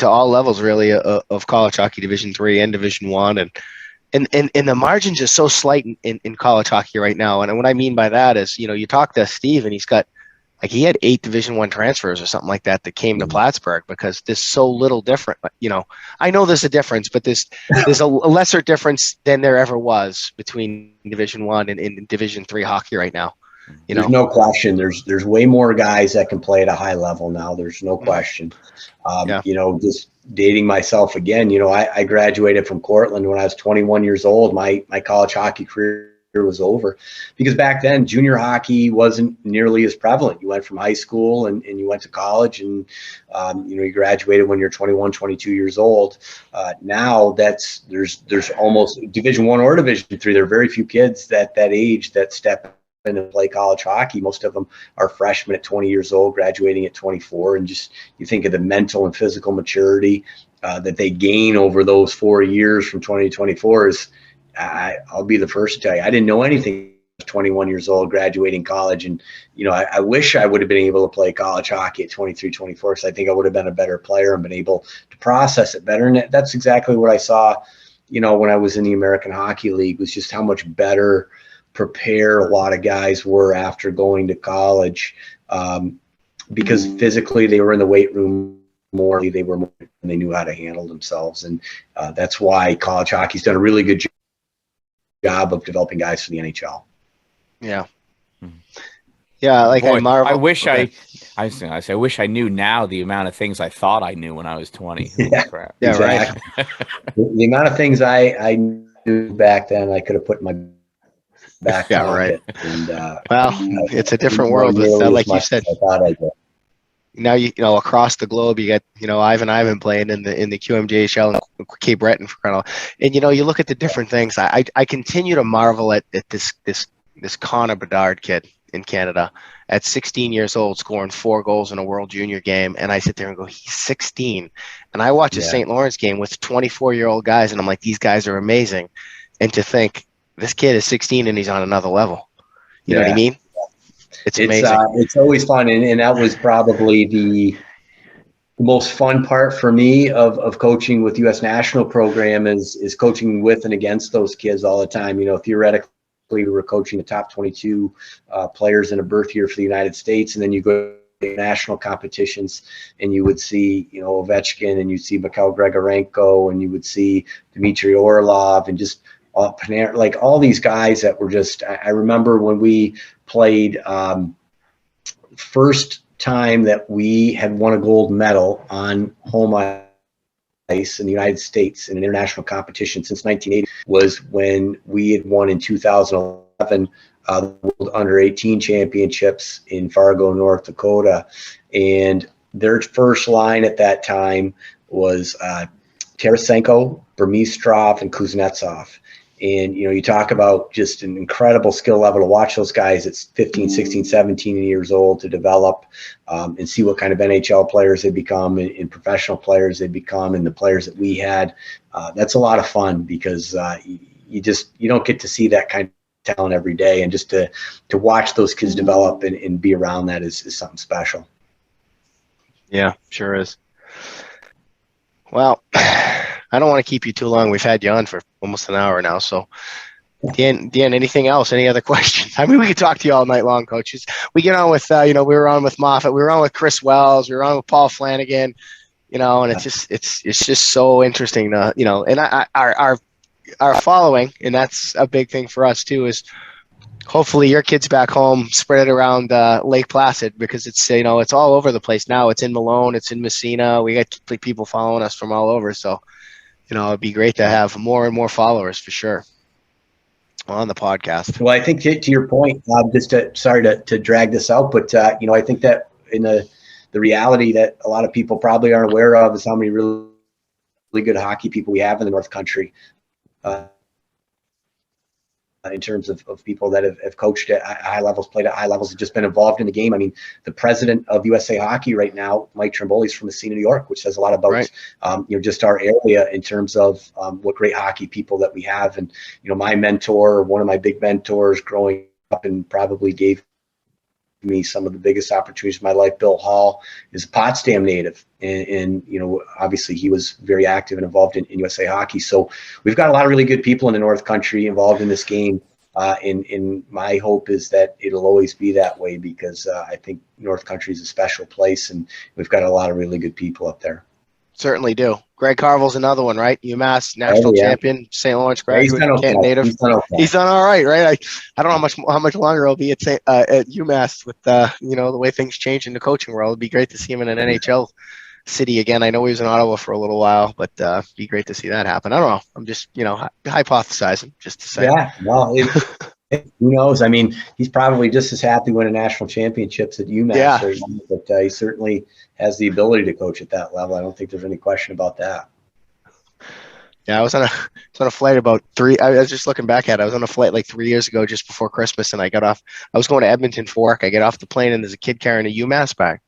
Speaker 1: all levels really of college hockey, Division III and Division I. And the margins are so slight in college hockey right now. And what I mean by that is, you talk to Steve, and he had 8 Division I transfers or something like that came to Plattsburgh, because there's so little different. I know there's a difference, but there's a lesser difference than there ever was between Division I and Division III hockey right now.
Speaker 4: There's no question. There's way more guys that can play at a high level now. There's no question. Just dating myself again, I graduated from Cortland when I was 21 years old. My college hockey career was over, because back then junior hockey wasn't nearly as prevalent. You went from high school and you went to college, and you graduated when you're 21, 22 years old. Now there's almost Division I or Division III. There are very few kids that age that step in and play college hockey. Most of them are freshmen at 20 years old, graduating at 24, and just you think of the mental and physical maturity that they gain over those 4 years from 20 to 24 is. I'll be the first to tell you, I didn't know anything. 21 years old, graduating college, and I wish I would have been able to play college hockey at 23, 24. So I think I would have been a better player and been able to process it better. And that's exactly what I saw, when I was in the American Hockey League, was just how much better prepared a lot of guys were after going to college, because physically they were in the weight room more. They were more, and they knew how to handle themselves, and that's why college hockey's done a really good job of developing guys for the NHL.
Speaker 1: Yeah. Yeah. Like,
Speaker 2: boy,
Speaker 1: I marvel.
Speaker 2: I wish I wish I knew now the amount of things I thought I knew when I was 20.
Speaker 4: Yeah,
Speaker 2: crap.
Speaker 1: Yeah,
Speaker 4: exactly. The amount of things I knew back then, I could have put in my back
Speaker 1: Yeah,
Speaker 4: pocket.
Speaker 1: right.
Speaker 4: And,
Speaker 1: Well, it's a different world with, like you said.
Speaker 4: I thought I did.
Speaker 1: Now across the globe, you got Ivan playing in the QMJHL and Cape Breton for crying out loud. And you look at the different things. I continue to marvel at this Connor Bedard kid in Canada at 16 years old, scoring 4 goals in a World Junior game. And I sit there and go, he's 16. And I watch a St. Lawrence game with 24-year-old guys, and I'm like, these guys are amazing. And to think this kid is 16 and he's on another level. You know what I mean? It's amazing.
Speaker 4: It's always fun, and that was probably the most fun part for me of coaching with U.S. national program is coaching with and against those kids all the time. Theoretically, we were coaching the top 22 players in a birth year for the United States, and then you go to national competitions, and you would see Ovechkin, and you'd see Mikhail Grigorenko, and you would see Dmitry Orlov, and just all these guys that were just. I remember when we played first time that we had won a gold medal on home ice in the United States in an international competition since 1980 was when we had won in 2011 the World Under 18 Championships in Fargo, North Dakota. And their first line at that time was Tarasenko, Burmistrov, and Kuznetsov. And, you talk about just an incredible skill level to watch those guys at 15, 16, 17 years old to develop and see what kind of NHL players they become and professional players they become and the players that we had. That's a lot of fun because you don't get to see that kind of talent every day. And just to watch those kids develop and be around that is something special. Yeah,
Speaker 1: sure is. Well, I don't want to keep you too long. We've had you on for almost an hour now. So, Dan, anything else? Any other questions? I mean, we could talk to you all night long, coaches. We get on with, we were on with Moffat. We were on with Chris Wells. We were on with Paul Flanagan, and it's just so interesting to, and our following, and that's a big thing for us too, is hopefully your kids back home spread it around Lake Placid, because it's, it's all over the place now. It's in Malone. It's in Messina. We got people following us from all over. So, it'd be great to have more and more followers for sure on the podcast.
Speaker 4: Well, I think to your point, sorry to drag this out, but I think that in the reality that a lot of people probably aren't aware of is how many really good hockey people we have in the North Country. In terms of people that have coached at high levels, played at high levels, have just been involved in the game. I mean, the president of USA Hockey right now, Mike Trimboli, is from Messina, New York, which says a lot about just our area in terms of what great hockey people that we have. And my mentor, one of my big mentors growing up, and probably gave me some of the biggest opportunities in my life, Bill Hall, is a Potsdam native, and obviously he was very active and involved in USA Hockey. So we've got a lot of really good people in the North Country involved in this game, and my hope is that it'll always be that way, because I think North Country is a special place, and we've got a lot of really good people up there.
Speaker 1: Certainly do. Greg Carvel's another one, right? UMass national champion, St. Lawrence graduate, native. He's done all right, right? I don't know how much longer he'll be at UMass with the way things change in the coaching world. It'd be great to see him in an NHL city again. I know he was in Ottawa for a little while, but it'd be great to see that happen. I don't know. I'm just hypothesizing just to say.
Speaker 4: Yeah, well, Who knows? I mean, he's probably just as happy winning national championships at UMass
Speaker 1: Yeah.
Speaker 4: right now, but he certainly has the ability to coach at that level. I don't think there's any question about that.
Speaker 1: Yeah, I was on a flight about I was just looking back at it. I was on a flight like 3 years ago, just before Christmas, and I was going to Edmonton for work. I get off the plane, and there's a kid carrying a UMass bag.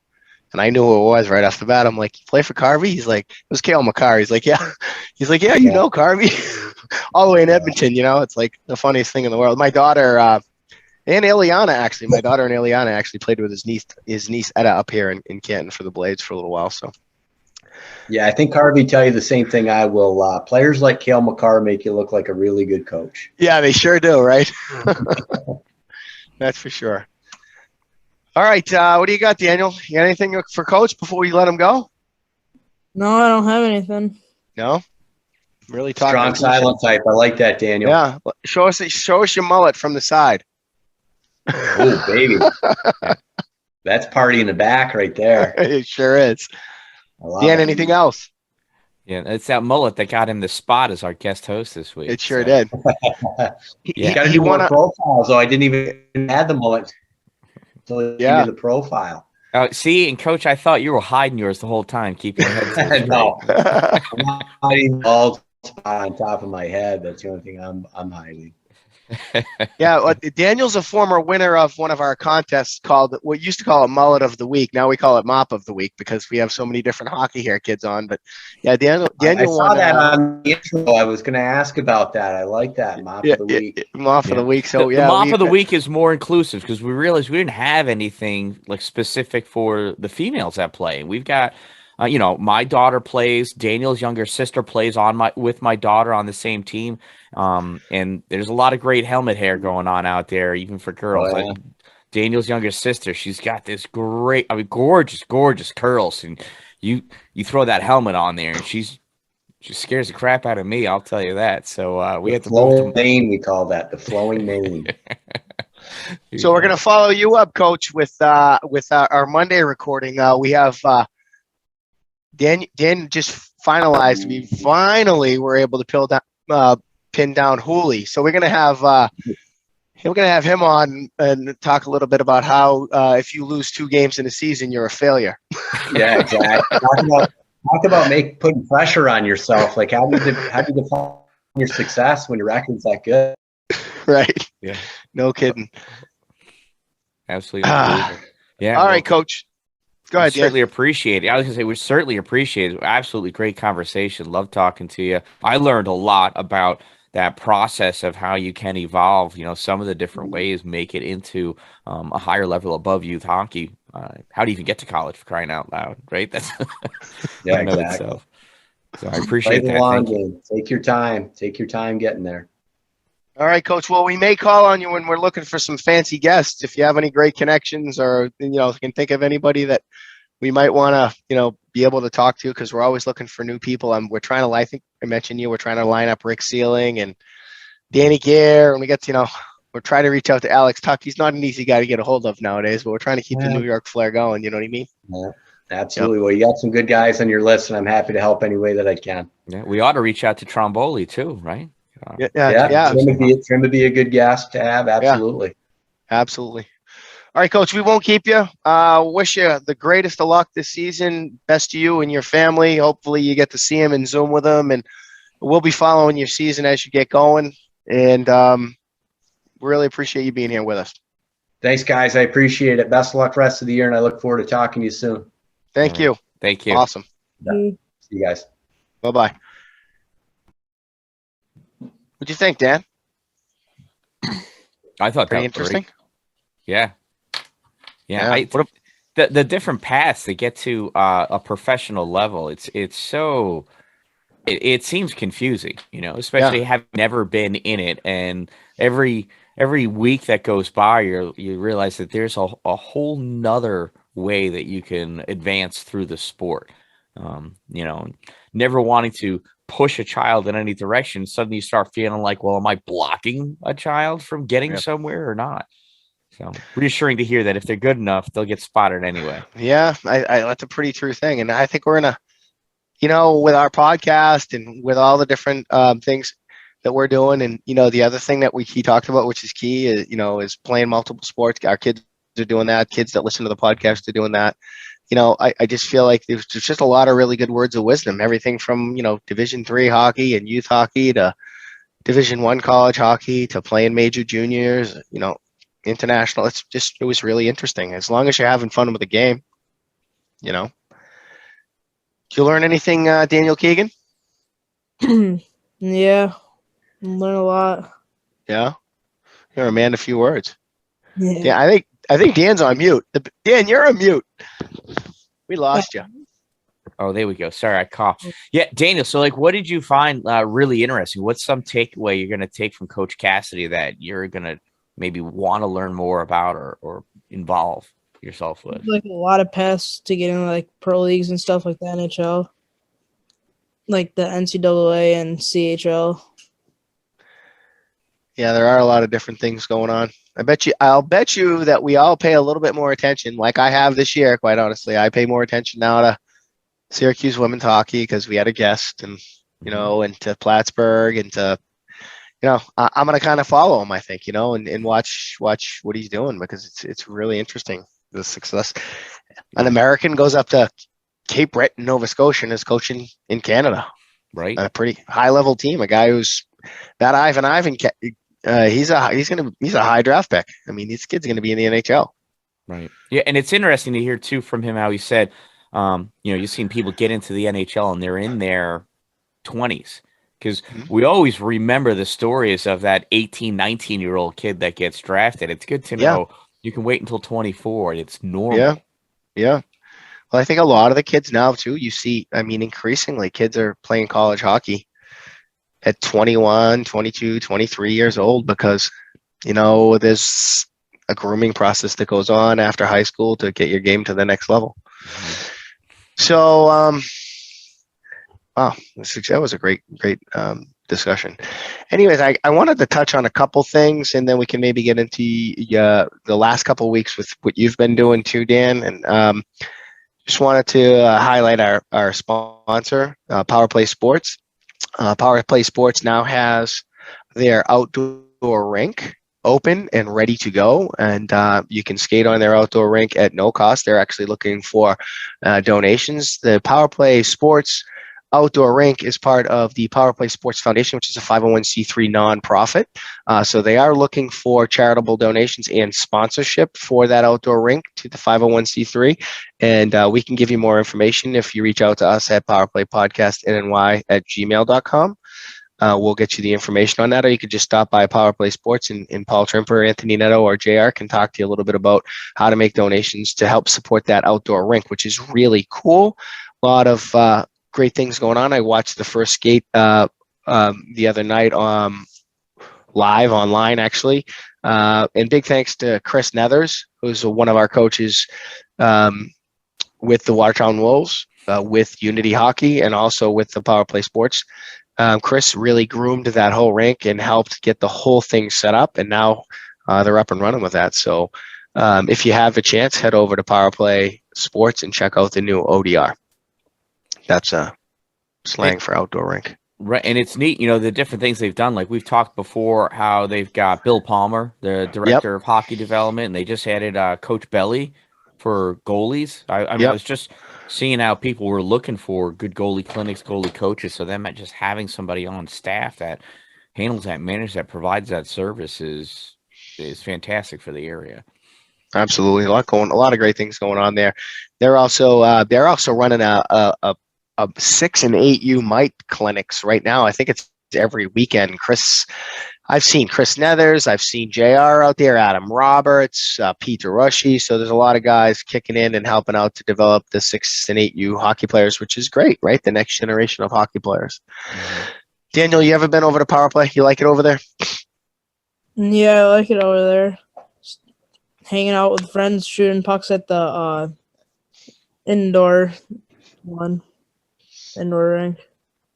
Speaker 1: And I knew who it was right off the bat. I'm like, "You play for Carvey?" He's like, "It was Cale McCarr." He's like, "Yeah." He's like, "Yeah, you know Carvey." All the way in Edmonton, it's like the funniest thing in the world. My daughter and Ileana, actually. My daughter and Ileana actually played with his niece Etta up here in Canton for the Blades for a little while. So
Speaker 4: yeah, I think Carvey tell you the same thing I will. Players like Cale McCarr make you look like a really good coach.
Speaker 1: yeah, they sure do, right? That's for sure. All right, what do you got, Daniel? You got anything for Coach before we let him go?
Speaker 3: No, I don't have anything.
Speaker 1: No? Really talking.
Speaker 4: Strong silent type. I like that, Daniel.
Speaker 1: Yeah. Show us your mullet from the side.
Speaker 4: Oh, baby. That's party in the back right there.
Speaker 1: It sure is. Dan, anything else?
Speaker 2: Yeah, it's that mullet that got him the spot as our guest host this week.
Speaker 1: It sure did.
Speaker 4: You got to do more profiles, though. I didn't even add the mullet until you did the profile.
Speaker 2: See, and Coach, I thought you were hiding yours the whole time, keeping your head straight.
Speaker 4: No, I'm not hiding all spot on top of my head. That's the only thing I'm hiding.
Speaker 1: Yeah, Daniel's a former winner of one of our contests called, we used to call it Mullet of the Week. Now we call it Mop of the Week because we have so many different hockey hair kids on. But yeah, Daniel
Speaker 4: I saw
Speaker 1: won,
Speaker 4: that on the intro. I was going to ask about that. I like that Mop of the Week.
Speaker 1: Mop of the Week. So
Speaker 2: the Mop of the Week is more inclusive because we realized we didn't have anything like specific for the females that play. We've got. My daughter plays. Daniel's younger sister plays with my daughter on the same team. And there's a lot of great helmet hair going on out there, even for girls.
Speaker 4: Oh, yeah.
Speaker 2: Like Daniel's younger sister, she's got this gorgeous curls. And you throw that helmet on there, and she scares the crap out of me. I'll tell you that. So we have to
Speaker 4: flowing mane. We call that the flowing mane.
Speaker 1: So we're gonna follow you up, Coach, with our Monday recording. We have. Dan just finalized. We finally were able to pin down Hooley. So we're gonna have him on and talk a little bit about how if you lose 2 games in a season, you're a failure.
Speaker 4: Yeah, exactly. Talk about putting pressure on yourself. Like how do you define your success when your record's that good?
Speaker 1: Right.
Speaker 2: Yeah.
Speaker 1: No kidding.
Speaker 2: Absolutely. Yeah.
Speaker 1: All right, Coach. Go ahead.
Speaker 2: Certainly appreciate it. I was going to say we certainly appreciate it. Absolutely great conversation. Love talking to you. I learned a lot about that process of how you can evolve. Some of the different ways make it into a higher level above youth hockey. How do you even get to college, for crying out loud? Right? That's
Speaker 4: yeah, exactly.
Speaker 2: So I appreciate
Speaker 4: Play the
Speaker 2: that.
Speaker 4: long game. Take your time. Take your time getting there.
Speaker 1: All right, Coach. Well, we may call on you when we're looking for some fancy guests. If you have any great connections or, can think of anybody that we might want to, be able to talk to, because we're always looking for new people. We're trying to, I think I mentioned we're trying to line up Rick Sealing and Danny Gare. And we get, we're trying to reach out to Alex Tuck. He's not an easy guy to get a hold of nowadays, but we're trying to keep the New York flair going. You know what I mean?
Speaker 4: Yeah, absolutely. Yep. Well, you got some good guys on your list, and I'm happy to help any way that I can.
Speaker 2: Yeah, we ought to reach out to Tromboli too, right?
Speaker 4: Yeah. Trim would be a good guest to have. Absolutely.
Speaker 1: Yeah, absolutely. All right, Coach, we won't keep you. Wish you the greatest of luck this season. Best to you and your family. Hopefully you get to see him and Zoom with him, and we'll be following your season as you get going. And really appreciate you being here with us.
Speaker 4: Thanks, guys. I appreciate it. Best of luck rest of the year, and I look forward to talking to you soon.
Speaker 1: Thank you.
Speaker 2: Thank you.
Speaker 1: Awesome.
Speaker 4: Yeah. See you guys.
Speaker 1: Bye-bye. What'd you think, Dan?
Speaker 2: I thought
Speaker 1: pretty
Speaker 2: that was
Speaker 1: interesting.
Speaker 2: Yeah. The different paths to get to a professional level. It seems confusing, especially having never been in it. And every week that goes by, you realize that there's a whole nother way that you can advance through the sport. Never wanting to push a child in any direction, suddenly you start feeling like, well, am I blocking a child from getting somewhere or not? So reassuring to hear that if they're good enough, they'll get spotted anyway.
Speaker 1: Yeah, that's a pretty true thing. And I think we're in with our podcast and with all the different things, that we're doing. And, the other thing that he talked about, which is key, is, is playing multiple sports. Our kids are doing that. Kids that listen to the podcast are doing that. I just feel like there's just a lot of really good words of wisdom, everything from, Division III hockey and youth hockey to Division I college hockey to playing major juniors, international. It was really interesting. As long as you're having fun with the game, Did you learn anything, Daniel Keegan?
Speaker 3: Yeah, learn a lot.
Speaker 1: Yeah. You're a man of few words.
Speaker 3: Yeah.
Speaker 1: Yeah, I think Dan's on mute. Dan, you're on mute. We lost you.
Speaker 2: Oh, there we go. Sorry, I coughed. Yeah, Daniel. So, what did you find really interesting? What's some takeaway you're going to take from Coach Cassidy that you're going to maybe want to learn more about or involve yourself with?
Speaker 3: Like a lot of paths to get into pro leagues and stuff like the NHL, like the NCAA and CHL.
Speaker 1: Yeah, there are a lot of different things going on. I'll bet you that we all pay a little bit more attention, like I have this year, quite honestly. I pay more attention now to Syracuse women's hockey because we had a guest and, and to Plattsburgh and to, I'm going to kind of follow him, I think, and watch what he's doing because it's really interesting, the success. An American goes up to Cape Breton, Nova Scotia and is coaching in Canada.
Speaker 2: Right.
Speaker 1: A pretty high level team, a guy who's that Ivan, he's a high draft pick. I mean, this kid's going to be in the NHL.
Speaker 2: Right. Yeah. And it's interesting to hear too from him how he said, you've seen people get into the NHL and they're in their 20s because we always remember the stories of that 18, 19-year-old kid that gets drafted. It's good to know you can wait until 24. It's normal.
Speaker 1: Yeah. Yeah. Well, I think a lot of the kids now too, you see, increasingly kids are playing college hockey at 21, 22, 23 years old because, there's a grooming process that goes on after high school to get your game to the next level. So, wow, that was a great discussion. Anyways, I wanted to touch on a couple things, and then we can maybe get into the last couple of weeks with what you've been doing too, Dan. And just wanted to highlight our sponsor, Power Play Sports. Power Play Sports now has their outdoor rink open and ready to go, and you can skate on their outdoor rink at no cost. They're actually looking for donations. The Power Play Sports outdoor rink is part of the Power Play Sports Foundation, which is a 501c3 nonprofit. So they are looking for charitable donations and sponsorship for that outdoor rink to the 501c3. And we can give you more information if you reach out to us at powerplaypodcastnny@gmail.com. We'll get you the information on that, or you could just stop by Power Play Sports and Paul Trimper, Anthony Netto, or JR can talk to you a little bit about how to make donations to help support that outdoor rink, which is really cool. A lot of great things going on. I watched the first skate the other night live online, actually. And big thanks to Chris Nethers, who's one of our coaches with the Watertown Wolves, with Unity Hockey, and also with the Power Play Sports. Chris really groomed that whole rink and helped get the whole thing set up, and now they're up and running with that. So if you have a chance, head over to Power Play Sports and check out the new ODR. That's slang for outdoor rink.
Speaker 2: Right, and it's neat, the different things they've done. Like we've talked before, how they've got Bill Palmer, the director of hockey development, and they just added Coach Belly for goalies. I was just seeing how people were looking for good goalie clinics, goalie coaches. So them just having somebody on staff that handles that, manages that, provides that service is fantastic for the area.
Speaker 1: Absolutely, a lot of great things going on there. They're also running a 6 and 8U Mite clinics right now. I think it's every weekend. I've seen Chris Nethers, I've seen JR out there, Adam Roberts, Pete DeRushy. So there's a lot of guys kicking in and helping out to develop the 6 and 8U hockey players, which is great, right? The next generation of hockey players. Mm-hmm. Daniel, you ever been over to Power Play? You like it over there?
Speaker 3: Yeah, I like it over there. Just hanging out with friends, shooting pucks at the indoor rink.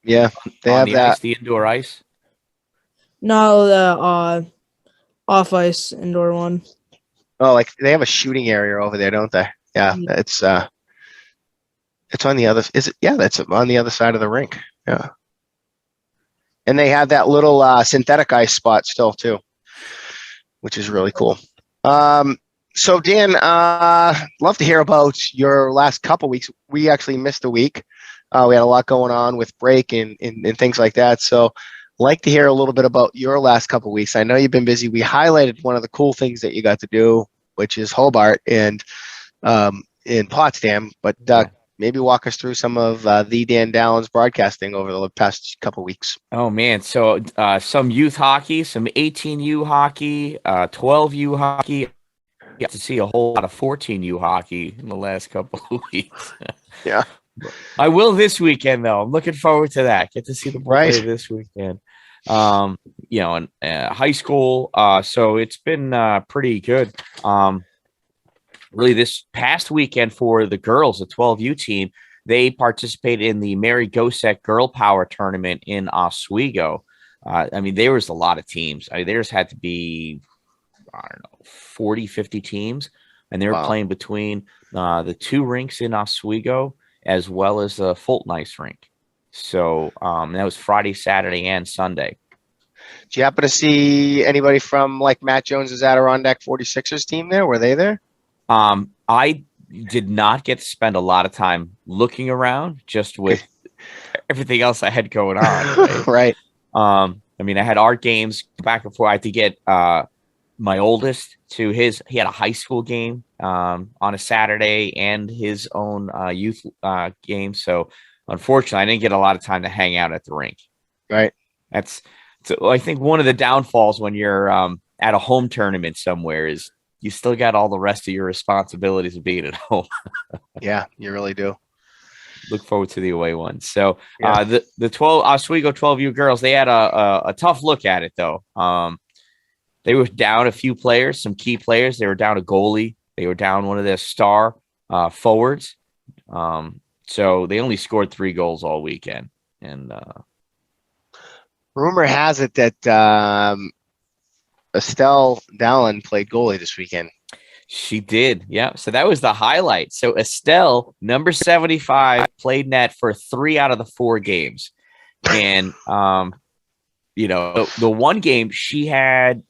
Speaker 1: Yeah, they
Speaker 2: on
Speaker 1: have
Speaker 2: the
Speaker 1: that.
Speaker 2: Ice, the indoor ice.
Speaker 3: No, the off ice indoor one.
Speaker 1: Oh, like they have a shooting area over there, don't they? Yeah, it's on the other. Is it? Yeah, that's on the other side of the rink. Yeah. And they have that little synthetic ice spot still too, which is really cool. So Dan, love to hear about your last couple weeks. We actually missed a week. We had a lot going on with break and things like that. So like to hear a little bit about your last couple weeks. I know you've been busy. We highlighted one of the cool things that you got to do, which is Hobart and in Potsdam, but maybe walk us through some of the Dan Dallen's broadcasting over the past couple weeks.
Speaker 2: Oh man, so some youth hockey, some 18U hockey, 12U hockey. Got to see a whole lot of 14U hockey in the last couple of weeks.
Speaker 1: Yeah,
Speaker 2: I will this weekend though. I'm looking forward to that. Get to see the play this weekend. In high school. So it's been pretty good. Really, this past weekend for the girls, the 12U team, they participated in the Mary Gosek Girl Power Tournament in Oswego. There was a lot of teams. There's had to be, 40, 50 teams, and they were playing between the two rinks in Oswego as well as the Fulton Ice rink. So that was Friday, Saturday, and Sunday.
Speaker 1: Do you happen to see anybody from like Matt Jones's Adirondack 46ers team there? Were they there?
Speaker 2: I did not get to spend a lot of time looking around just with everything else I had going on.
Speaker 1: Right.
Speaker 2: I had art games back and forth. I had to get my oldest to he had a high school game on a Saturday and his own youth game. So unfortunately, I didn't get a lot of time to hang out at the rink.
Speaker 1: Right.
Speaker 2: So I think one of the downfalls when you're at a home tournament somewhere is you still got all the rest of your responsibilities of being at home.
Speaker 1: Yeah, you really do.
Speaker 2: Look forward to the away ones. So the 12 Oswego 12U girls, they had a tough look at it though. They were down a few players, some key players. They were down a goalie. They were down one of their star forwards. So they only scored 3 goals all weekend. And
Speaker 1: rumor has it that Estelle Dallin played goalie this weekend.
Speaker 2: She did. Yeah. So that was the highlight. So Estelle, number 75, played net for 3 out of the 4 games. And, the one game she had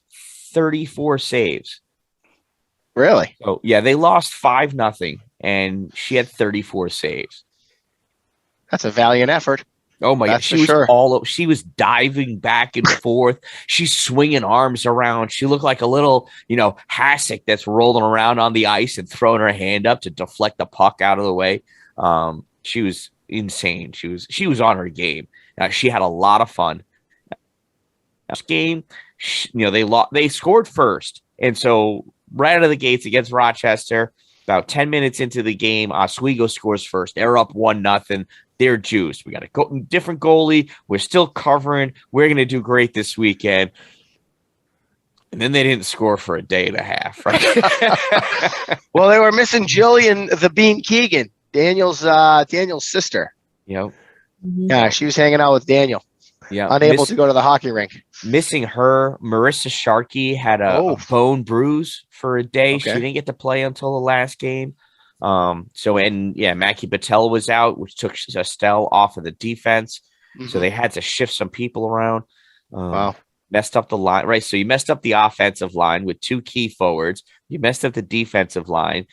Speaker 2: 34 saves.
Speaker 1: Really?
Speaker 2: Oh, yeah. They lost 5-0 and she had 34 saves.
Speaker 1: That's a valiant effort.
Speaker 2: Oh my God.
Speaker 1: She was
Speaker 2: she was diving back and forth. She's swinging arms around. She looked like a little, hassock that's rolling around on the ice and throwing her hand up to deflect the puck out of the way. She was insane. She was on her game. She had a lot of fun. This game, they scored first. And so right out of the gates against Rochester, about 10 minutes into the game, Oswego scores first. They're up 1-0. They're juiced. We got a different goalie. We're still covering. We're going to do great this weekend. And then they didn't score for a day and a half. Right?
Speaker 1: Well, they were missing Jillian the Bean Keegan, Daniel's sister.
Speaker 2: Yep.
Speaker 1: Yeah, she was hanging out with Daniel.
Speaker 2: Yeah.
Speaker 1: Unable to go to the hockey rink.
Speaker 2: Missing her, Marissa Sharkey had a bone bruise for a day.
Speaker 1: Okay.
Speaker 2: She didn't get to play until the last game. Mackie Patel was out, which took Estelle off of the defense. Mm-hmm. So they had to shift some people around.
Speaker 1: Wow.
Speaker 2: Messed up the line, right? So you messed up the offensive line with 2 key forwards. You messed up the defensive line.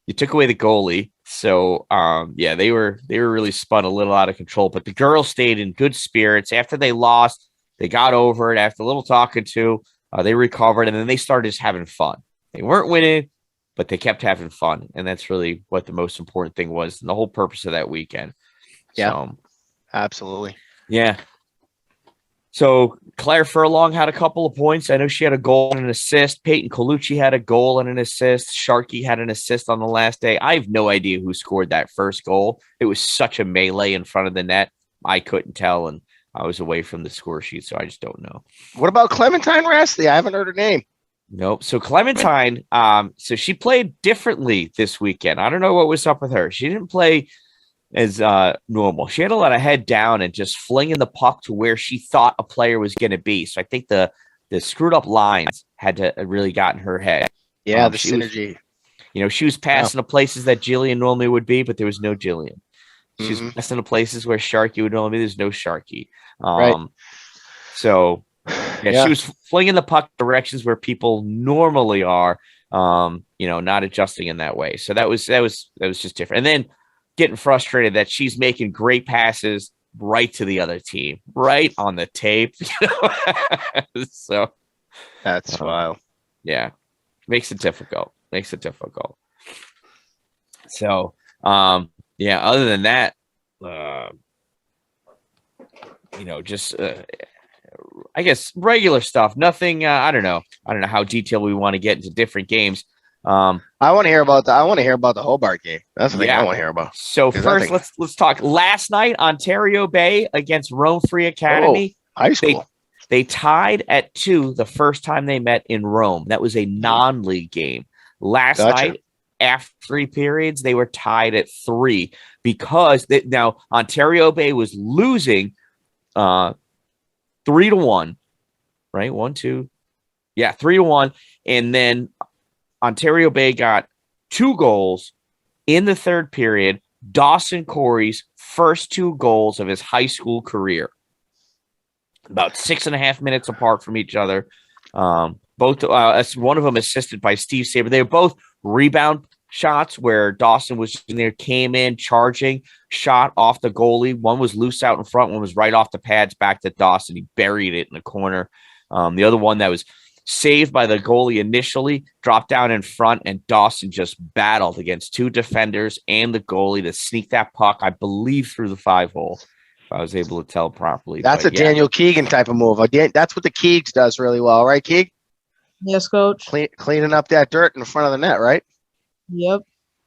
Speaker 2: You took away the goalie. So, they were really spun a little out of control. But the girls stayed in good spirits. After they lost, they got over it. After a little talking to, they recovered, and then they started just having fun. They weren't winning, but they kept having fun. And that's really what the most important thing was, and the whole purpose of that weekend.
Speaker 1: Yeah,
Speaker 2: so,
Speaker 1: absolutely.
Speaker 2: Yeah. So Claire Furlong had a couple of points. I know she had a goal and an assist. Peyton Colucci had a goal and an assist. Sharkey had an assist on the last day. I have no idea who scored that first goal. It was such a melee in front of the net. I couldn't tell, and I was away from the score sheet, so I just don't know.
Speaker 1: What about Clementine Rastley? I haven't heard her name.
Speaker 2: Nope. So Clementine, so she played differently this weekend. I don't know what was up with her. She didn't play as normal. She had a lot of head down and just flinging the puck to where she thought a player was going to be. So I think the screwed up lines had to really got in her head.
Speaker 1: Yeah, the synergy.
Speaker 2: She was passing to places that Jillian normally would be, but there was no Jillian. She was passing to places where Sharkey would normally be. There's no Sharkey.
Speaker 1: Right.
Speaker 2: So yeah, she was flinging the puck directions where people normally are, not adjusting in that way. So that was just different. And then getting frustrated that she's making great passes right to the other team, right on the tape. So
Speaker 1: That's wild.
Speaker 2: Yeah, makes it difficult. So, other than that, just I guess regular stuff. Nothing. I don't know how detailed we want to get into different games.
Speaker 1: I want to hear about the Hobart game. That's the thing I want to hear about.
Speaker 2: So first, let's talk. Last night, Ontario Bay against Rome Free Academy.
Speaker 1: High school.
Speaker 2: They tied at 2 the first time they met in Rome. That was a non-league game. Last night, after 3 periods, they were tied at 3 because now Ontario Bay was losing 3-1, right? 1-2. Yeah, 3-1. And then Ontario Bay got 2 goals in the 3rd period. Dawson Corey's first 2 goals of his high school career. About 6.5 minutes apart from each other. Both one of them assisted by Steve Saber. They were both rebound shots where Dawson was in there, came in, charging, shot off the goalie. One was loose out in front, one was right off the pads back to Dawson. He buried it in the corner. The other one that was saved by the goalie initially dropped down in front, and Dawson just battled against 2 defenders and the goalie to sneak that puck, I believe, through the 5-hole. If I was able to tell properly.
Speaker 1: That's Daniel Keegan type of move. That's what the Keegs does really well, right, Keeg?
Speaker 3: Yes, Coach.
Speaker 1: Cleaning up that dirt in the front of the net, right?
Speaker 3: Yep.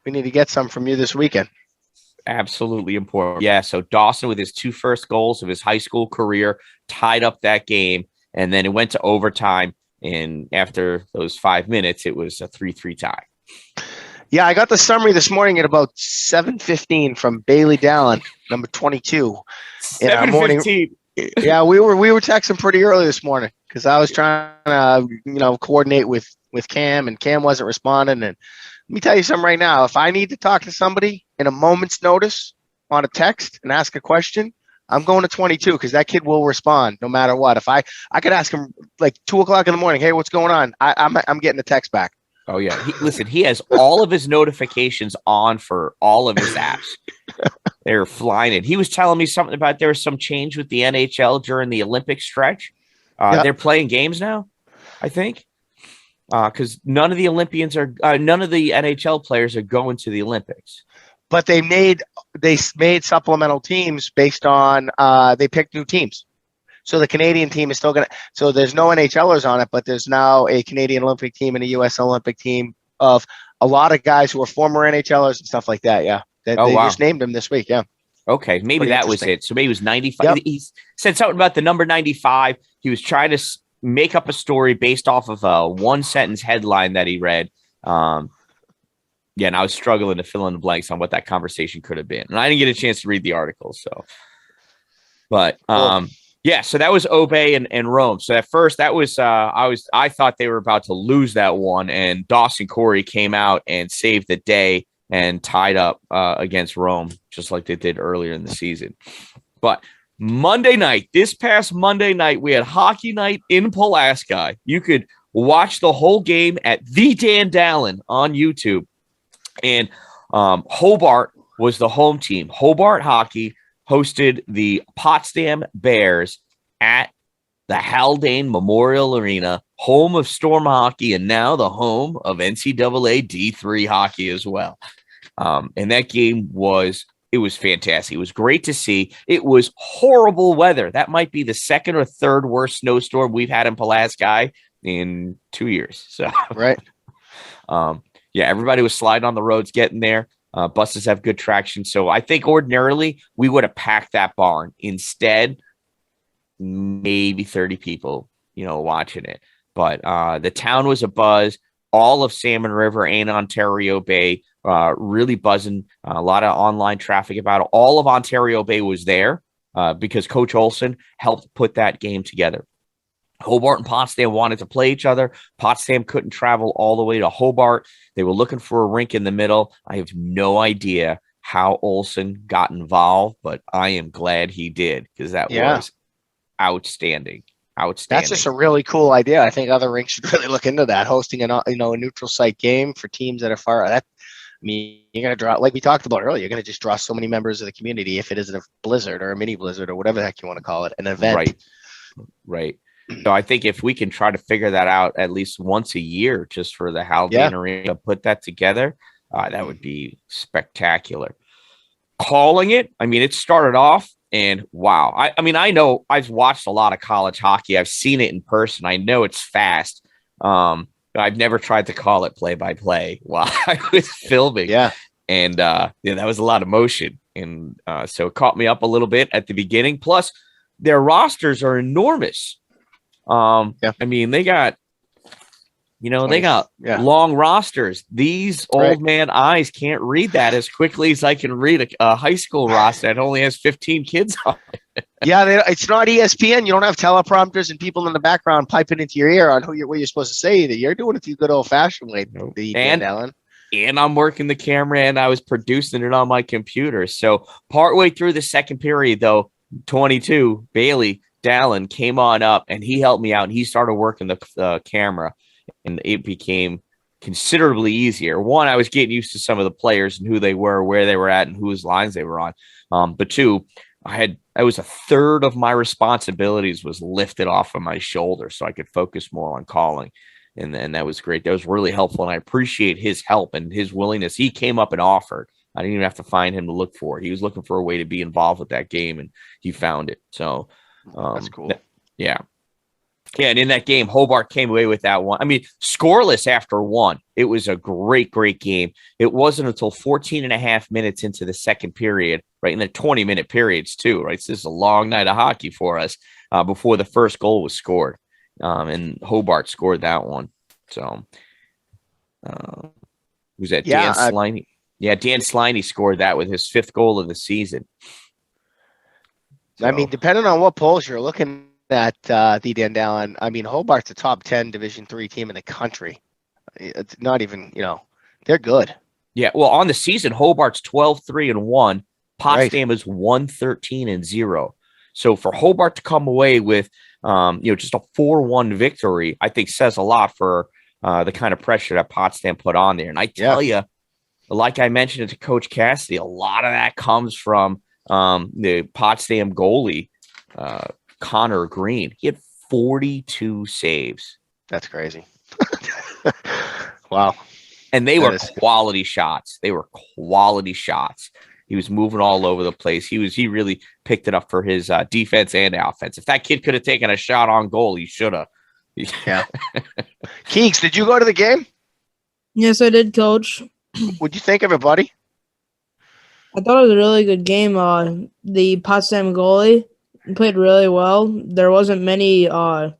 Speaker 1: We need to get some from you this weekend.
Speaker 2: Absolutely important. Yeah, so Dawson with his 2 first goals of his high school career tied up that game, and then it went to overtime, and after those 5 minutes, it was a 3-3 tie.
Speaker 1: Yeah, I got the summary this morning at about 7:15 from Bailey Dallin, number 22.
Speaker 2: 7:15.
Speaker 1: Yeah, we were texting pretty early this morning because I was trying to coordinate with Cam, and Cam wasn't responding. And let me tell you something right now: if I need to talk to somebody in a moment's notice on a text and ask a question, I'm going to 22 because that kid will respond no matter what. If I could ask him like 2:00 in the morning, hey, what's going on? I'm getting a text back.
Speaker 2: Oh, yeah. He has all of his notifications on for all of his apps. They're flying in. He was telling me something about there was some change with the NHL during the Olympic stretch. They're playing games now, I think, because none of the NHL players are going to the Olympics.
Speaker 1: But they made supplemental teams based on they picked new teams. So the Canadian team is still going to – so there's no NHLers on it, but there's now a Canadian Olympic team and a U.S. Olympic team of a lot of guys who are former NHLers and stuff like that, yeah. They just named them this week, yeah.
Speaker 2: Okay, maybe that was it. So maybe it was 95. Yep. He said something about the number 95. He was trying to make up a story based off of a 1-sentence headline that he read. And I was struggling to fill in the blanks on what that conversation could have been. And I didn't get a chance to read the article, so. But cool. Yeah, so that was Obey and Rome. So at first, that was I thought they were about to lose that one, and Dawson Corey came out and saved the day and tied up against Rome, just like they did earlier in the season. But this past Monday night, we had hockey night in Pulaski. You could watch the whole game at the Dan Dallin on YouTube, and Hobart was the home team. Hobart Hockey hosted the Potsdam Bears at the Haldane Memorial Arena, home of Storm Hockey, and now the home of NCAA D3 hockey as well. And that game was fantastic. It was great to see. It was horrible weather. That might be the 2nd or 3rd worst snowstorm we've had in Pulaski in 2 years. So
Speaker 1: right.
Speaker 2: Everybody was sliding on the roads getting there. Buses have good traction. So I think ordinarily we would have packed that barn. Instead, maybe 30 people, watching it. But the town was abuzz. All of Salmon River and Ontario Bay really buzzing. A lot of online traffic about it. All of Ontario Bay was there because Coach Olson helped put that game together. Hobart and Potsdam wanted to play each other. Potsdam couldn't travel all the way to Hobart. They were looking for a rink in the middle. I have no idea how Olson got involved, but I am glad he did because that was outstanding. outstanding.
Speaker 1: That's just a really cool idea. I think other rinks should really look into that, hosting a neutral site game for teams that are far. I mean, you're going to draw, like we talked about earlier, you're going to just draw so many members of the community if it isn't a blizzard or a mini blizzard or whatever the heck you want to call it, an event.
Speaker 2: Right. So I think if we can try to figure that out at least once a year, just for the Haldane Arena, put that together, that would be spectacular. Calling it, I mean, it started off and wow. I mean, I know I've watched a lot of college hockey. I've seen it in person. I know it's fast. I've never tried to call it play-by-play while I was filming.
Speaker 1: Yeah.
Speaker 2: And that was a lot of motion. And so it caught me up a little bit at the beginning. Plus, their rosters are enormous. I mean, they got long rosters. These old man eyes can't read that as quickly as I can read a high school roster that only has 15 kids on it.
Speaker 1: Yeah, it's not ESPN. You don't have teleprompters and people in the background piping into your ear on what you're supposed to say. That you're doing it the good old-fashioned way, Alan.
Speaker 2: And I'm working the camera, and I was producing it on my computer. So partway through the second period, though, 22, Bailey Dallin came on up, and he helped me out, and he started working the camera, and it became considerably easier. One, I was getting used to some of the players and who they were, where they were at, and whose lines they were on. But two, I was a third of my responsibilities was lifted off of my shoulder, so I could focus more on calling. And that was great. That was really helpful. And I appreciate his help and his willingness. He came up and offered. I didn't even have to find him to look for it. He was looking for a way to be involved with that game, and he found it. So
Speaker 1: that's cool.
Speaker 2: Yeah. And in that game, Hobart came away with that one. I mean, scoreless after one. It was a great, great game. It wasn't until 14 and a half minutes into the second period, right, in the 20-minute periods too, right? So this is a long night of hockey for us before the first goal was scored. And Hobart scored that one. So who's that? Dan Sliney. Yeah, Dan Sliney scored that with his 5th goal of the season. So,
Speaker 1: I mean, depending on what polls you're looking at, the Dandalin, I mean, Hobart's a top 10 Division III team in the country. It's not even, they're good.
Speaker 2: Yeah, well, on the season, Hobart's 12-3-1. Potsdam is 1-13-0. So for Hobart to come away with just a 4-1 victory, I think says a lot for the kind of pressure that Potsdam put on there. And I tell you, like I mentioned it to Coach Cassidy, a lot of that comes from the Potsdam goalie, Connor Green. He had 42 saves.
Speaker 1: That's crazy. Wow.
Speaker 2: And they were quality shots. He was moving all over the place. He really picked it up for his defense and offense. If that kid could have taken a shot on goal, he should have.
Speaker 1: Yeah. Keeks, did you go to the game?
Speaker 3: Yes, I did, Coach.
Speaker 1: What'd you think of it, buddy?
Speaker 3: I thought it was a really good game. The Potsdam goalie played really well. There wasn't many I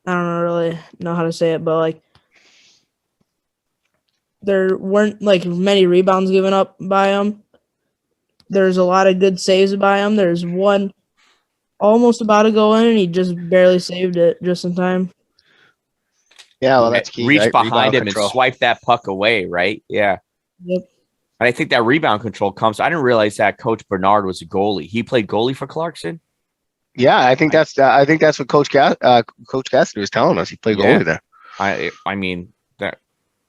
Speaker 3: don't really know how to say it, but there weren't many rebounds given up by him. There's a lot of good saves by him. There's one almost about to go in, and he just barely saved it just in time.
Speaker 1: Yeah, well, that's key.
Speaker 2: Reach
Speaker 1: right?
Speaker 2: behind him and swipe that puck away, right? Yeah.
Speaker 3: Yep.
Speaker 2: And I think that rebound control comes. I didn't realize that Coach Bernard was a goalie. He played goalie for Clarkson.
Speaker 1: Yeah, I think that's what Coach Cassidy was telling us. He played goalie there.
Speaker 2: I mean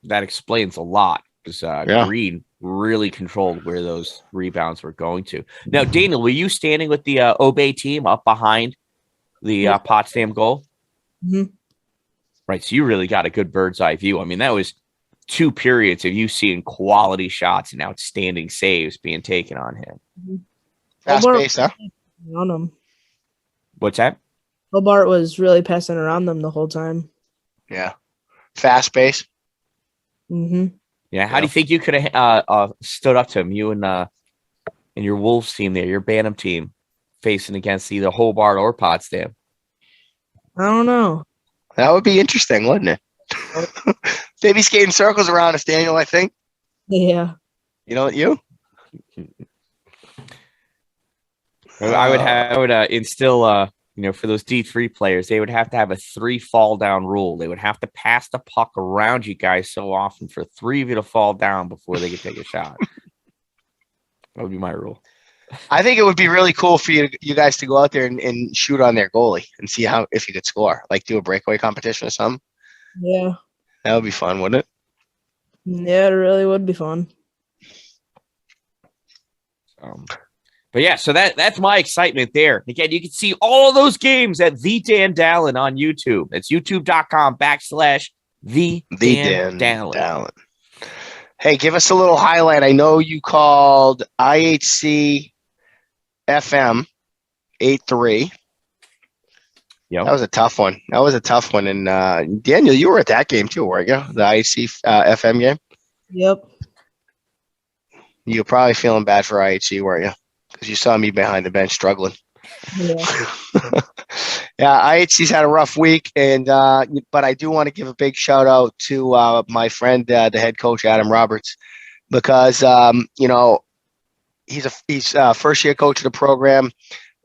Speaker 2: that explains a lot because Green really controlled where those rebounds were going to. Now, Daniel, were you standing with the Obey team up behind the Potsdam goal?
Speaker 3: Mm-hmm.
Speaker 2: Right, so you really got a good bird's eye view. I mean, that was 2 periods of you seeing quality shots and outstanding saves being taken on him.
Speaker 3: Mm-hmm.
Speaker 1: Fast pace, huh?
Speaker 3: On him.
Speaker 2: What's that?
Speaker 3: Hobart was really passing around them the whole time.
Speaker 1: Yeah. Fast pace.
Speaker 3: Mm-hmm.
Speaker 2: Yeah, how do you think you could have stood up to him, you and your Wolves team there, your Bantam team, facing against either Hobart or Potsdam?
Speaker 3: I don't know.
Speaker 1: That would be interesting, wouldn't it? They'd be skating circles around us, Daniel, I think.
Speaker 3: Yeah.
Speaker 1: You?
Speaker 2: I would instill, for those D3 players, they would have to have a 3 fall down rule. They would have to pass the puck around you guys so often for 3 of you to fall down before they could take a shot. That would be my rule.
Speaker 1: I think it would be really cool for you guys to go out there and shoot on their goalie and see if you could score. Like do a breakaway competition or something.
Speaker 3: Yeah.
Speaker 1: That would be fun, wouldn't it?
Speaker 3: Yeah, it really would be fun.
Speaker 2: But yeah, so that's my excitement there. Again, you can see all those games at The Dan Dallin on YouTube. It's youtube.com/The Dan Dallin.
Speaker 1: Hey, give us a little highlight. I know you called IHC FM 8-3.
Speaker 2: Yep.
Speaker 1: That was a tough one. And Daniel, you were at that game too, weren't you? The IHC FM game.
Speaker 3: Yep.
Speaker 1: You're probably feeling bad for IHC, weren't you? Because you saw me behind the bench struggling.
Speaker 3: Yeah.
Speaker 1: Yeah, IHC's had a rough week, but I do want to give a big shout out to my friend, the head coach Adam Roberts, because he's a first year coach of the program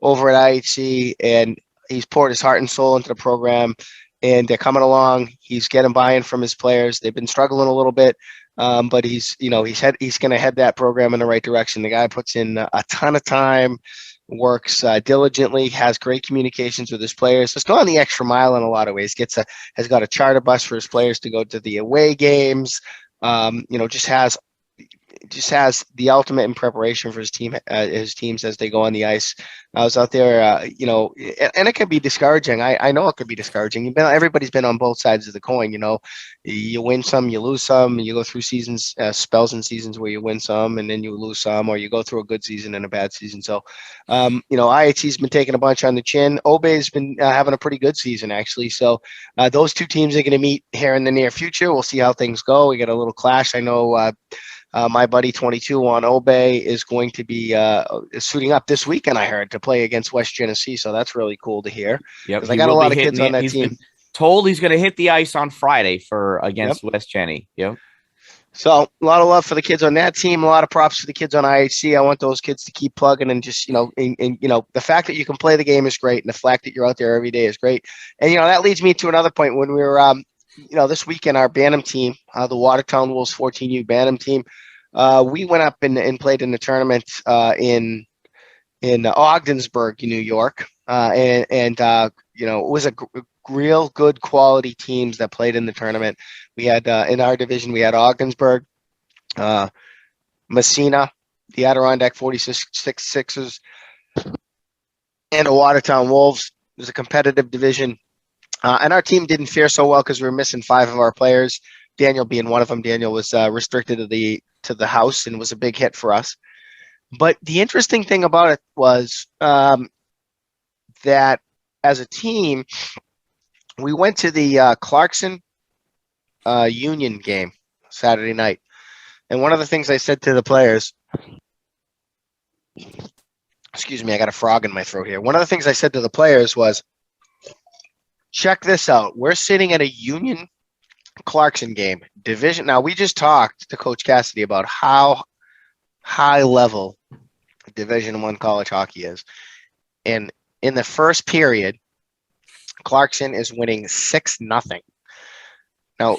Speaker 1: over at IHC, and he's poured his heart and soul into the program, and they're coming along. He's getting buy-in from his players. They've been struggling a little bit, but he's going to head that program in the right direction. The guy puts in a ton of time, works diligently, has great communications with his players. Has gone the extra mile in a lot of ways. Has got a charter bus for his players to go to the away games. Just has the ultimate in preparation for his teams as they go on the ice. I was out there, and it can be discouraging. I know it could be discouraging. Everybody's been on both sides of the coin. You win some, you lose some. You go through seasons, spells and seasons where you win some, and then you lose some, or you go through a good season and a bad season. So, IHC's been taking a bunch on the chin. Obey's been having a pretty good season actually. So, those two teams are going to meet here in the near future. We'll see how things go. We get a little clash. I know. My buddy 22 on Obey is going to be suiting up this weekend, I heard, to play against West Genesee. So that's really cool to hear.
Speaker 2: Yep,
Speaker 1: I got a lot of kids on that team.
Speaker 2: Been told he's going to hit the ice on Friday against West Genesee. Yep.
Speaker 1: So a lot of love for the kids on that team. A lot of props for the kids on IHC. I want those kids to keep plugging and just, the fact that you can play the game is great. And the fact that you're out there every day is great. And, that leads me to another point. When we were, this weekend, our Bantam team, the Watertown Wolves 14U Bantam team, we went up and played in the tournament in Ogdensburg, New York, it was a real good quality teams that played in the tournament. We had in our division, we had Ogdensburg, Messina, the Adirondack 46ers, and the Watertown Wolves. It was a competitive division, and our team didn't fare so well because we were missing 5 of our players. Daniel being one of them. Daniel was restricted to the house and was a big hit for us. But the interesting thing about it was that as a team, we went to the Clarkson Union game Saturday night. And one of the things I said to the players, excuse me, I got a frog in my throat here. One of the things I said to the players was, check this out. We're sitting at a Union Clarkson game division. Now we just talked to Coach Cassidy about how high level Division I college hockey is, and in the first period, Clarkson is winning 6-0. Now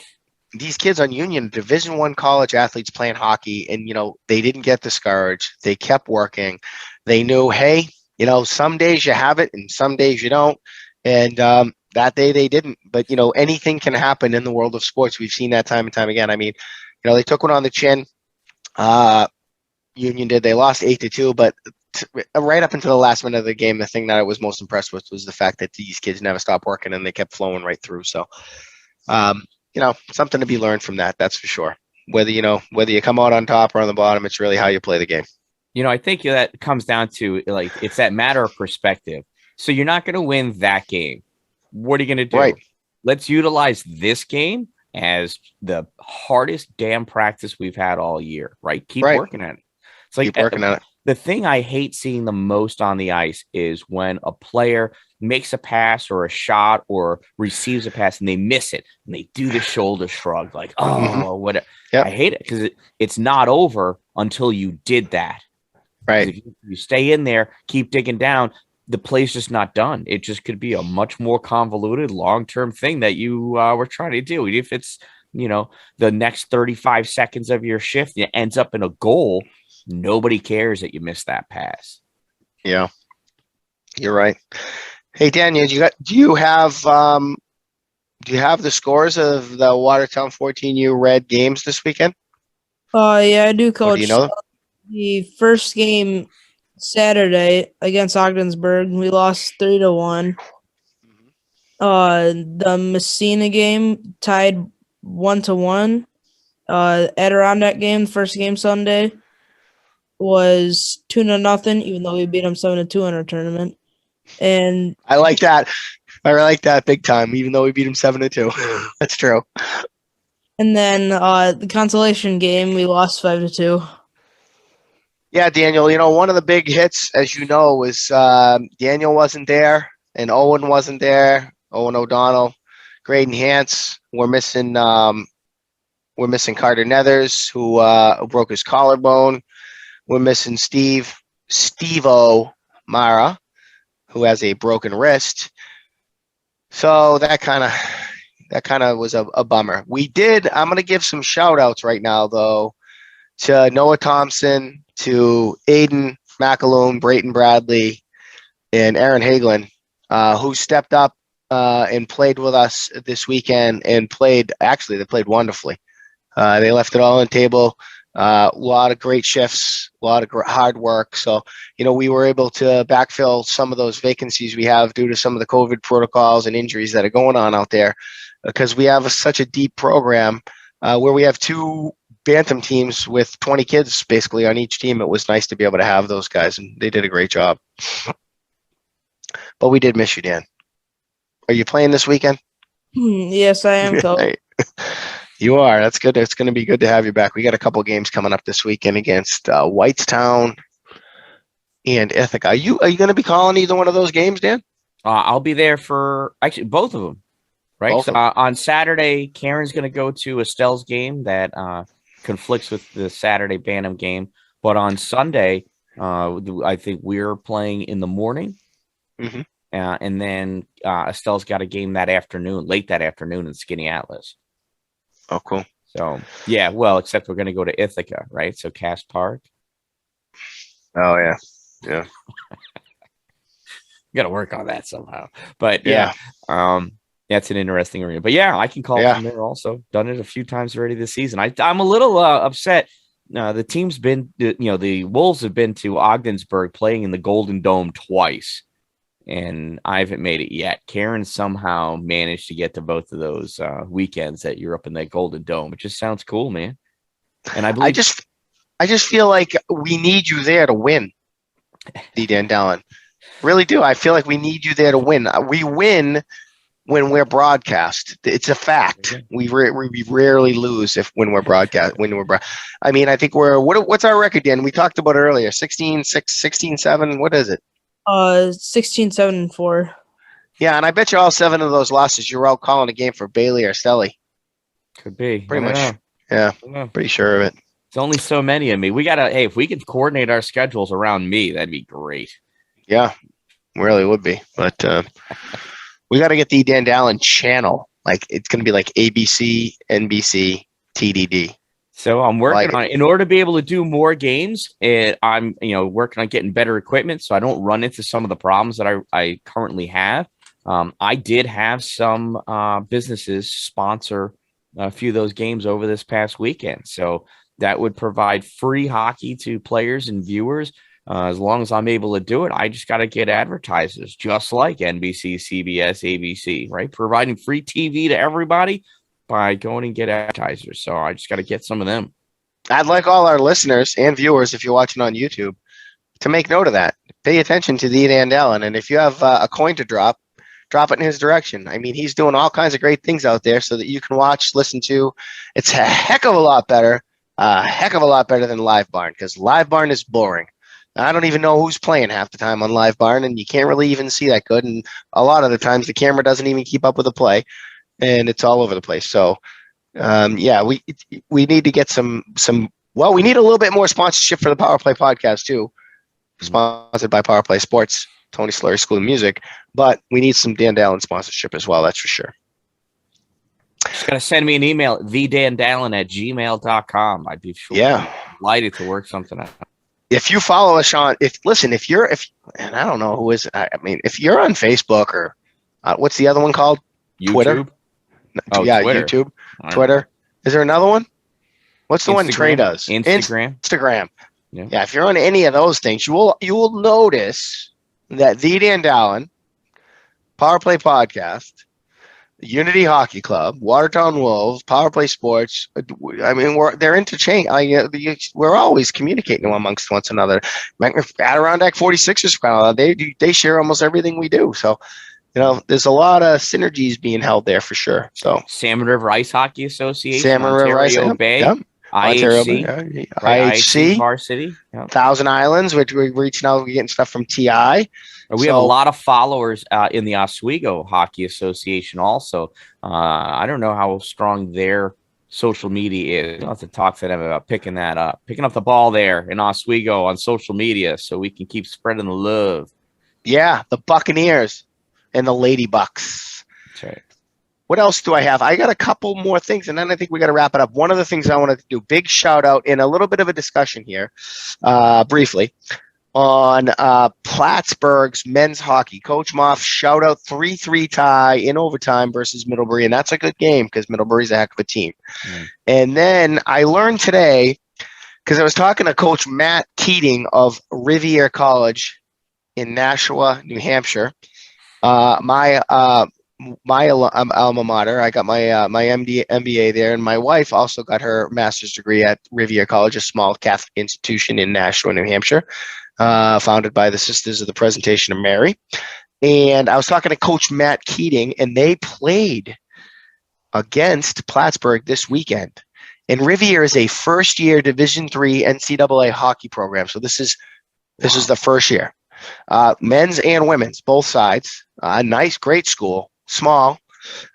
Speaker 1: these kids on Union, Division I college athletes playing hockey, and they didn't get discouraged. They kept working. They knew, hey, some days you have it and some days you don't, and that day they didn't, but anything can happen in the world of sports. We've seen that time and time again. I mean, they took one on the chin. Union did. They lost 8-2, but right up until the last minute of the game, the thing that I was most impressed with was the fact that these kids never stopped working and they kept flowing right through. So, something to be learned from that. That's for sure. Whether you come out on top or on the bottom, it's really how you play the game.
Speaker 2: I think that comes down to it's that matter of perspective. So you're not going to win that game. What are you going to do? Right. Let's utilize this game as the hardest damn practice we've had all year, right? Keep working at it. It's like
Speaker 1: keep working at it.
Speaker 2: The thing I hate seeing the most on the ice is when a player makes a pass or a shot or receives a pass and they miss it and they do the shoulder shrug like, whatever. Yep. I hate it because it's not over until you did that.
Speaker 1: Right.
Speaker 2: If you stay in there, keep digging down, the play's just not done. It just could be a much more convoluted long-term thing that you were trying to do. If it's, the next 35 seconds of your shift, it ends up in a goal. nobody cares that you missed that pass.
Speaker 1: Yeah, you're right. Hey, Daniel, do you have the scores of the Watertown 14U Red games this weekend?
Speaker 3: Yeah, I do,
Speaker 1: Or
Speaker 3: Coach.
Speaker 1: do you know them?
Speaker 3: The first game Saturday against Ogdensburg, we lost 3-1. The Messina game tied 1-1. Adirondack game, the first game Sunday, was 2-0, even though we beat them 7-2 in our tournament. And
Speaker 1: I like that. I like that big time, even though we beat them 7-2. That's true.
Speaker 3: and then the consolation game, we lost 5-2.
Speaker 1: Yeah, Daniel, one of the big hits, as you know, was Daniel wasn't there and Owen wasn't there. Owen O'Donnell, Graydon Hance. We're missing Carter Nethers, who broke his collarbone. We're missing Steve-O Mara, who has a broken wrist. So that kind of was a bummer. I'm going to give some shout outs right now, though, to Noah Thompson, to Aiden McAloon, Brayton Bradley, and Aaron Hagelin, who stepped up and played with us this weekend and they played wonderfully. They left it all on the table. A lot of great shifts, a lot of hard work. So, we were able to backfill some of those vacancies we have due to some of the COVID protocols and injuries that are going on out there, because we have such a deep program where we have two Bantam teams with 20 kids basically on each team. It was nice to be able to have those guys, and they did a great job. But we did miss you, Dan. Are you playing this weekend?
Speaker 3: Yes, I am, Coach.
Speaker 1: You are. That's good. It's going to be good to have you back. We got a couple games coming up this weekend against Whitestown and Ithaca. Are you going to be calling either one of those games, Dan?
Speaker 2: I'll be there for actually both of them. Right.
Speaker 1: Both
Speaker 2: so on Saturday, Karen's going to go to Estelle's game that conflicts with the Saturday Bantam game. But on Sunday, I think we're playing in the morning.
Speaker 1: Mm-hmm.
Speaker 2: And then Estelle's got a game late that afternoon in Skinny Atlas.
Speaker 1: Oh, cool.
Speaker 2: So, yeah, well, except we're going to go to Ithaca, right? So, Cass Park.
Speaker 1: Oh, yeah. Yeah.
Speaker 2: Got to work on that somehow. But, yeah, that's an interesting arena. But, yeah, I can call from there also. Done it a few times already this season. I'm a little upset. The team's been, the Wolves have been to Ogdensburg playing in the Golden Dome twice. And I haven't made it yet. Karen somehow managed to get to both of those weekends that you're up in that Golden Dome. It just sounds cool, man. And I just feel like we need you there to win, D-Dan Dallin. Really do. I feel like we need you there to win. We win when we're broadcast. It's a fact. Okay. We rarely lose when we're broadcast. I mean, I think what's our record, Dan? We talked about it earlier. 16-6, 16-7. What is it?
Speaker 3: 16-7-4.
Speaker 1: Yeah, and I bet you all 7 of those losses you're out calling a game for Bailey or Stelly.
Speaker 2: Could be.
Speaker 1: Pretty much. Yeah, pretty sure of it.
Speaker 2: It's only so many of me. If we could coordinate our schedules around me, that'd be great.
Speaker 1: Yeah, really would be. But we got to get the Dan Dallin channel. Like, it's going to be like ABC, NBC, TDD.
Speaker 2: So I'm working on it. In order to be able to do more games, I'm working on getting better equipment so I don't run into some of the problems that I currently have. I did have some businesses sponsor a few of those games over this past weekend. So that would provide free hockey to players and viewers. As long as I'm able to do it, I just got to get advertisers just like NBC, CBS, ABC, right? Providing free TV to everybody by going and get advertisers. So I just got to get some of them.
Speaker 1: I'd like all our listeners and viewers, if you're watching on YouTube, to make note of that. Pay attention to the Dan Dallin. And if you have a coin to drop it in his direction. I mean, he's doing all kinds of great things out there so that you can watch, listen to. It's a heck of a lot better than Live Barn, because Live Barn is boring. I don't even know who's playing half the time on Live Barn, and you can't really even see that good. And a lot of the times the camera doesn't even keep up with the play. And it's all over the place. So, we need to get some. Well, we need a little bit more sponsorship for the Power Play podcast too, sponsored by Power Play Sports, Tony Slurry School of Music. But we need some Dan Dallin sponsorship as well. That's for sure.
Speaker 2: Just gotta send me an email, thedandallin@gmail.com. I'd be delighted to work something out.
Speaker 1: if you follow us on, and I don't know who is, I mean, if you're on Facebook or what's the other one called? Twitter?
Speaker 2: YouTube. Oh,
Speaker 1: Yeah,
Speaker 2: Twitter.
Speaker 1: YouTube,
Speaker 2: I don't
Speaker 1: Twitter.
Speaker 2: know.
Speaker 1: Is there another one? What's the one Trey
Speaker 2: Instagram?
Speaker 1: does?
Speaker 2: Instagram.
Speaker 1: Instagram.
Speaker 2: Yeah.
Speaker 1: Yeah, if you're on any of those things, you will notice that the Dan Dallin Power Play Podcast, Unity Hockey Club, Watertown Wolves, Power Play Sports. I mean, they're interchange. We're always communicating amongst one another. Adirondack 46ers, they share almost everything we do. So, there's a lot of synergies being held there for sure. So,
Speaker 2: Salmon River Ice Hockey Association,
Speaker 1: Salmon River Ice,
Speaker 2: Ontario Bay,
Speaker 1: yep. Ontario Bay,
Speaker 2: IHC,
Speaker 1: right,
Speaker 2: IHC varsity. Yep.
Speaker 1: Thousand Islands, which we're reaching out, we're getting stuff from TI.
Speaker 2: We have a lot of followers in the Oswego Hockey Association also. I don't know how strong their social media is. I'll have to talk to them about picking up the ball there in Oswego on social media so we can keep spreading the love.
Speaker 1: Yeah, the Buccaneers and the Lady Bucks.
Speaker 2: That's right.
Speaker 1: What else do I have? I got a couple more things, and then I think we got to wrap it up. One of the things I wanted to do, big shout out and a little bit of a discussion here, briefly, on Plattsburgh's men's hockey. Coach Moff, shout out 3-3 tie in overtime versus Middlebury, and that's a good game because Middlebury's a heck of a team. And then I learned today, because I was talking to Coach Matt Keating of Rivier College in Nashua, New Hampshire. My alma mater. I got my MBA there, and my wife also got her master's degree at Rivier College, a small Catholic institution in Nashua, New Hampshire, founded by the Sisters of the Presentation of Mary. And I was talking to Coach Matt Keating, and they played against Plattsburgh this weekend. And Rivier is a first-year Division III NCAA hockey program, so this is the first year. Men's and women's, both sides. Nice, great school. Small.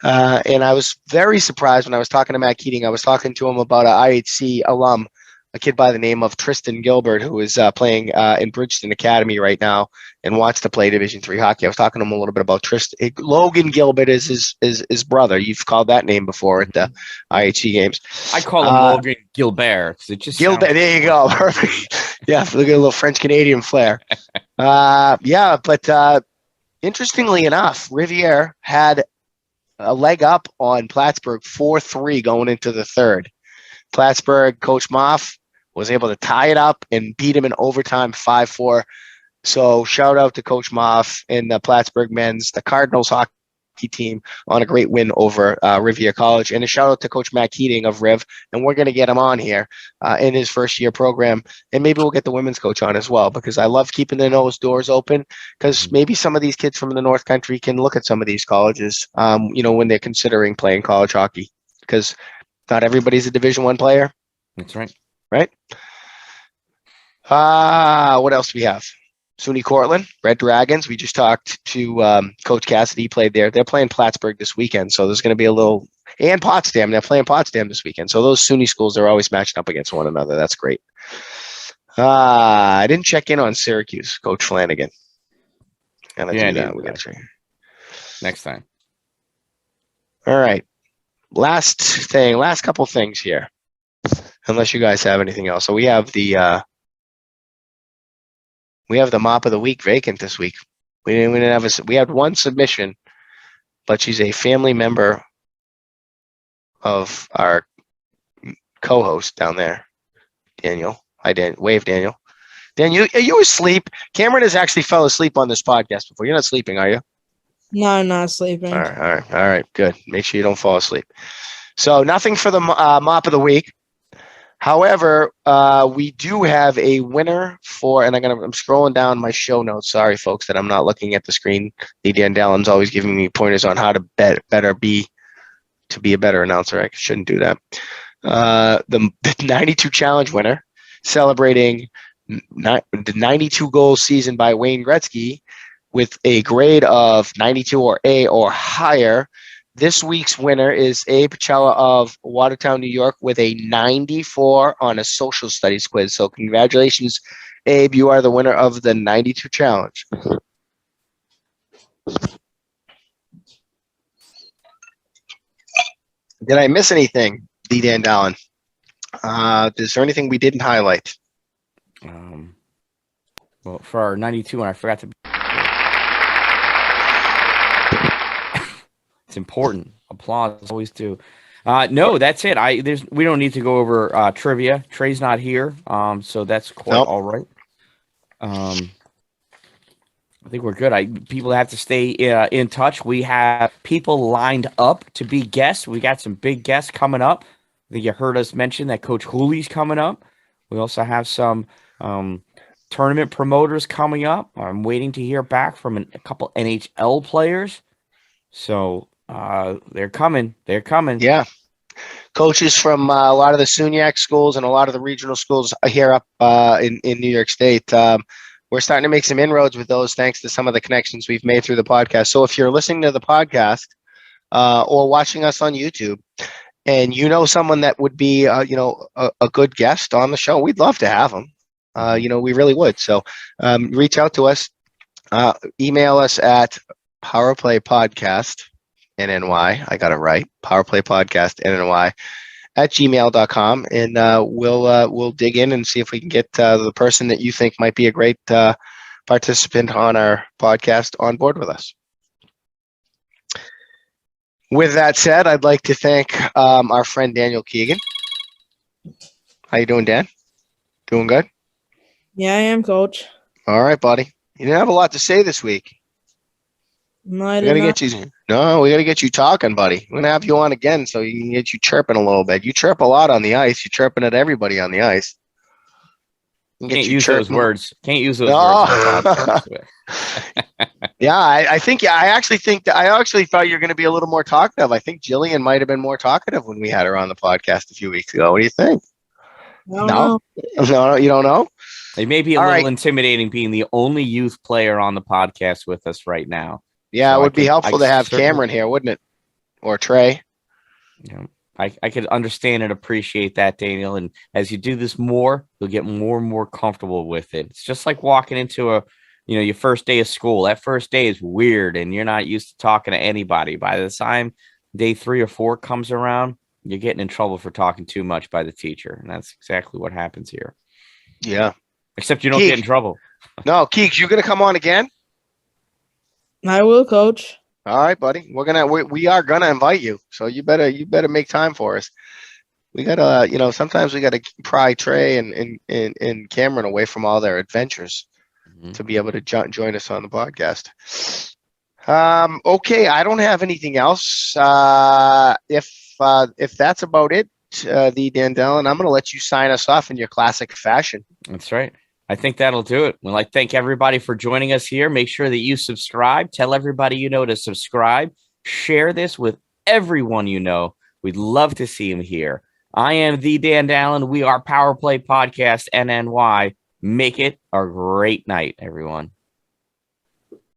Speaker 1: And I was very surprised when I was talking to Matt Keating. I was talking to him about an IHC alum, a kid by the name of Tristan Gilbert, who is playing in Bridgeton Academy right now and wants to play Division III hockey. I was talking to him a little bit about Tristan. Logan Gilbert is his brother. You've called that name before at the IHC games.
Speaker 2: I call him Logan Gilbert. It just
Speaker 1: Gilbert. There you go. Perfect. Yeah, look at a little French Canadian flair. But interestingly enough, Rivier had a leg up on Plattsburgh 4-3 going into the third. Plattsburgh, Coach Moff was able to tie it up and beat him in overtime 5-4. So shout out to Coach Moff and the Plattsburgh men's, the Cardinals hockey team on a great win over Rivier College. And a shout out to Coach Matt Keating of Riv. And we're going to get him on here in his first year program. And maybe we'll get the women's coach on as well, because I love keeping those doors open, because maybe some of these kids from the North Country can look at some of these colleges, when they're considering playing college hockey, because not everybody's a Division I player.
Speaker 2: That's right.
Speaker 1: Right? What else do we have? SUNY Cortland, Red Dragons. We just talked to Coach Cassidy, played there. They're playing Plattsburgh this weekend, so there's going to be a little – and Potsdam. They're playing Potsdam this weekend. So those SUNY schools are always matching up against one another. That's great. I didn't check in on Syracuse, Coach Flanagan. Gotta do that. We got to check.
Speaker 2: Next time.
Speaker 1: All right. Last couple things here, unless you guys have anything else. So we have the mop of the week vacant this week. We didn't have we had one submission, but she's a family member of our co-host down there, Daniel. Hi, Dan. Wave, Daniel. Dan, are you asleep? Cameron has actually fell asleep on this podcast before. You're not sleeping, are you?
Speaker 3: No, I'm not sleeping.
Speaker 1: All right. Good. Make sure you don't fall asleep. So nothing for the mop of the week. However, we do have a winner for, and I'm scrolling down my show notes. Sorry, folks, that I'm not looking at the screen. Lee Dan Dallin's always giving me pointers on how to be a better announcer. I shouldn't do that. The 92 challenge winner, celebrating the 92 goal season by Wayne Gretzky with a grade of 92 or A or higher. This week's winner is Abe Pachella of Watertown, New York, with a 94 on a social studies quiz. So congratulations, Abe. You are the winner of the 92 challenge. Did I miss anything, Lee Dan Dallin? Is there anything we didn't highlight?
Speaker 2: Well, for our 92 one, I forgot to. It's important. Applause always do. No, that's it. We don't need to go over trivia. Trey's not here, so that's quite all right. I think we're good. People have to stay in touch. We have people lined up to be guests. We got some big guests coming up. I think you heard us mention that Coach Hooley's coming up. We also have some tournament promoters coming up. I'm waiting to hear back from a couple NHL players. So they're coming. They're coming.
Speaker 1: Yeah. Coaches from a lot of the SUNYAC schools and a lot of the regional schools here up in New York State. We're starting to make some inroads with those thanks to some of the connections we've made through the podcast. So if you're listening to the podcast or watching us on YouTube and you know someone that would be, a good guest on the show, we'd love to have them. We really would. So reach out to us. Email us at powerplaypodcastnny. I got it right. powerplaypodcastnny at gmail.com. And we'll dig in and see if we can get the person that you think might be a great participant on our podcast on board with us. With that said, I'd like to thank our friend Daniel Keegan. How you doing, Dan? Doing good?
Speaker 3: Yeah, I am, Coach.
Speaker 1: All right, buddy. You didn't have a lot to say this week.
Speaker 3: No, I
Speaker 1: We
Speaker 3: did
Speaker 1: gotta
Speaker 3: not.
Speaker 1: get you. No, we gotta get you talking, buddy. We're gonna have you on again so you can get you chirping a little bit. You chirp a lot on the ice. You're chirping at everybody on the ice.
Speaker 2: Can't use those words. Can't use those
Speaker 1: No.
Speaker 2: words.
Speaker 1: Yeah, I actually thought you were going to be a little more talkative. I think Jillian might have been more talkative when we had her on the podcast a few weeks ago. What do you think?
Speaker 3: I don't know.
Speaker 1: No, you don't know?
Speaker 2: It may be a
Speaker 1: All
Speaker 2: little
Speaker 1: right.
Speaker 2: intimidating being the only youth player on the podcast with us right now.
Speaker 1: Yeah,
Speaker 2: So
Speaker 1: it would be helpful to have
Speaker 2: certainly-
Speaker 1: Cameron here, wouldn't it? Or Trey.
Speaker 2: Yeah, I could understand and appreciate that, Daniel. And as you do this more, you'll get more and more comfortable with it. It's just like walking into your first day of school. That first day is weird and you're not used to talking to anybody. By the time day 3 or 4 comes around, you're getting in trouble for talking too much by the teacher. And that's exactly what happens here.
Speaker 1: Yeah.
Speaker 2: Except you don't
Speaker 1: Keek.
Speaker 2: get in trouble.
Speaker 1: No, Keeks, you going to come on again?
Speaker 3: I will, Coach.
Speaker 1: All right, buddy. We are gonna invite you. So you better make time for us. We gotta, sometimes we gotta pry Trey and Cameron away from all their adventures to be able to join us on the podcast. Okay, I don't have anything else. If that's about it, the Dandelion, I'm gonna let you sign us off in your classic fashion.
Speaker 2: That's right. I think that'll do it. We'd like to thank everybody for joining us here. Make sure that you subscribe. Tell everybody you know to subscribe. Share this with everyone you know. We'd love to see them here. I am the Dan Dallin. We are Power Play Podcast NNY. Make it a great night, everyone.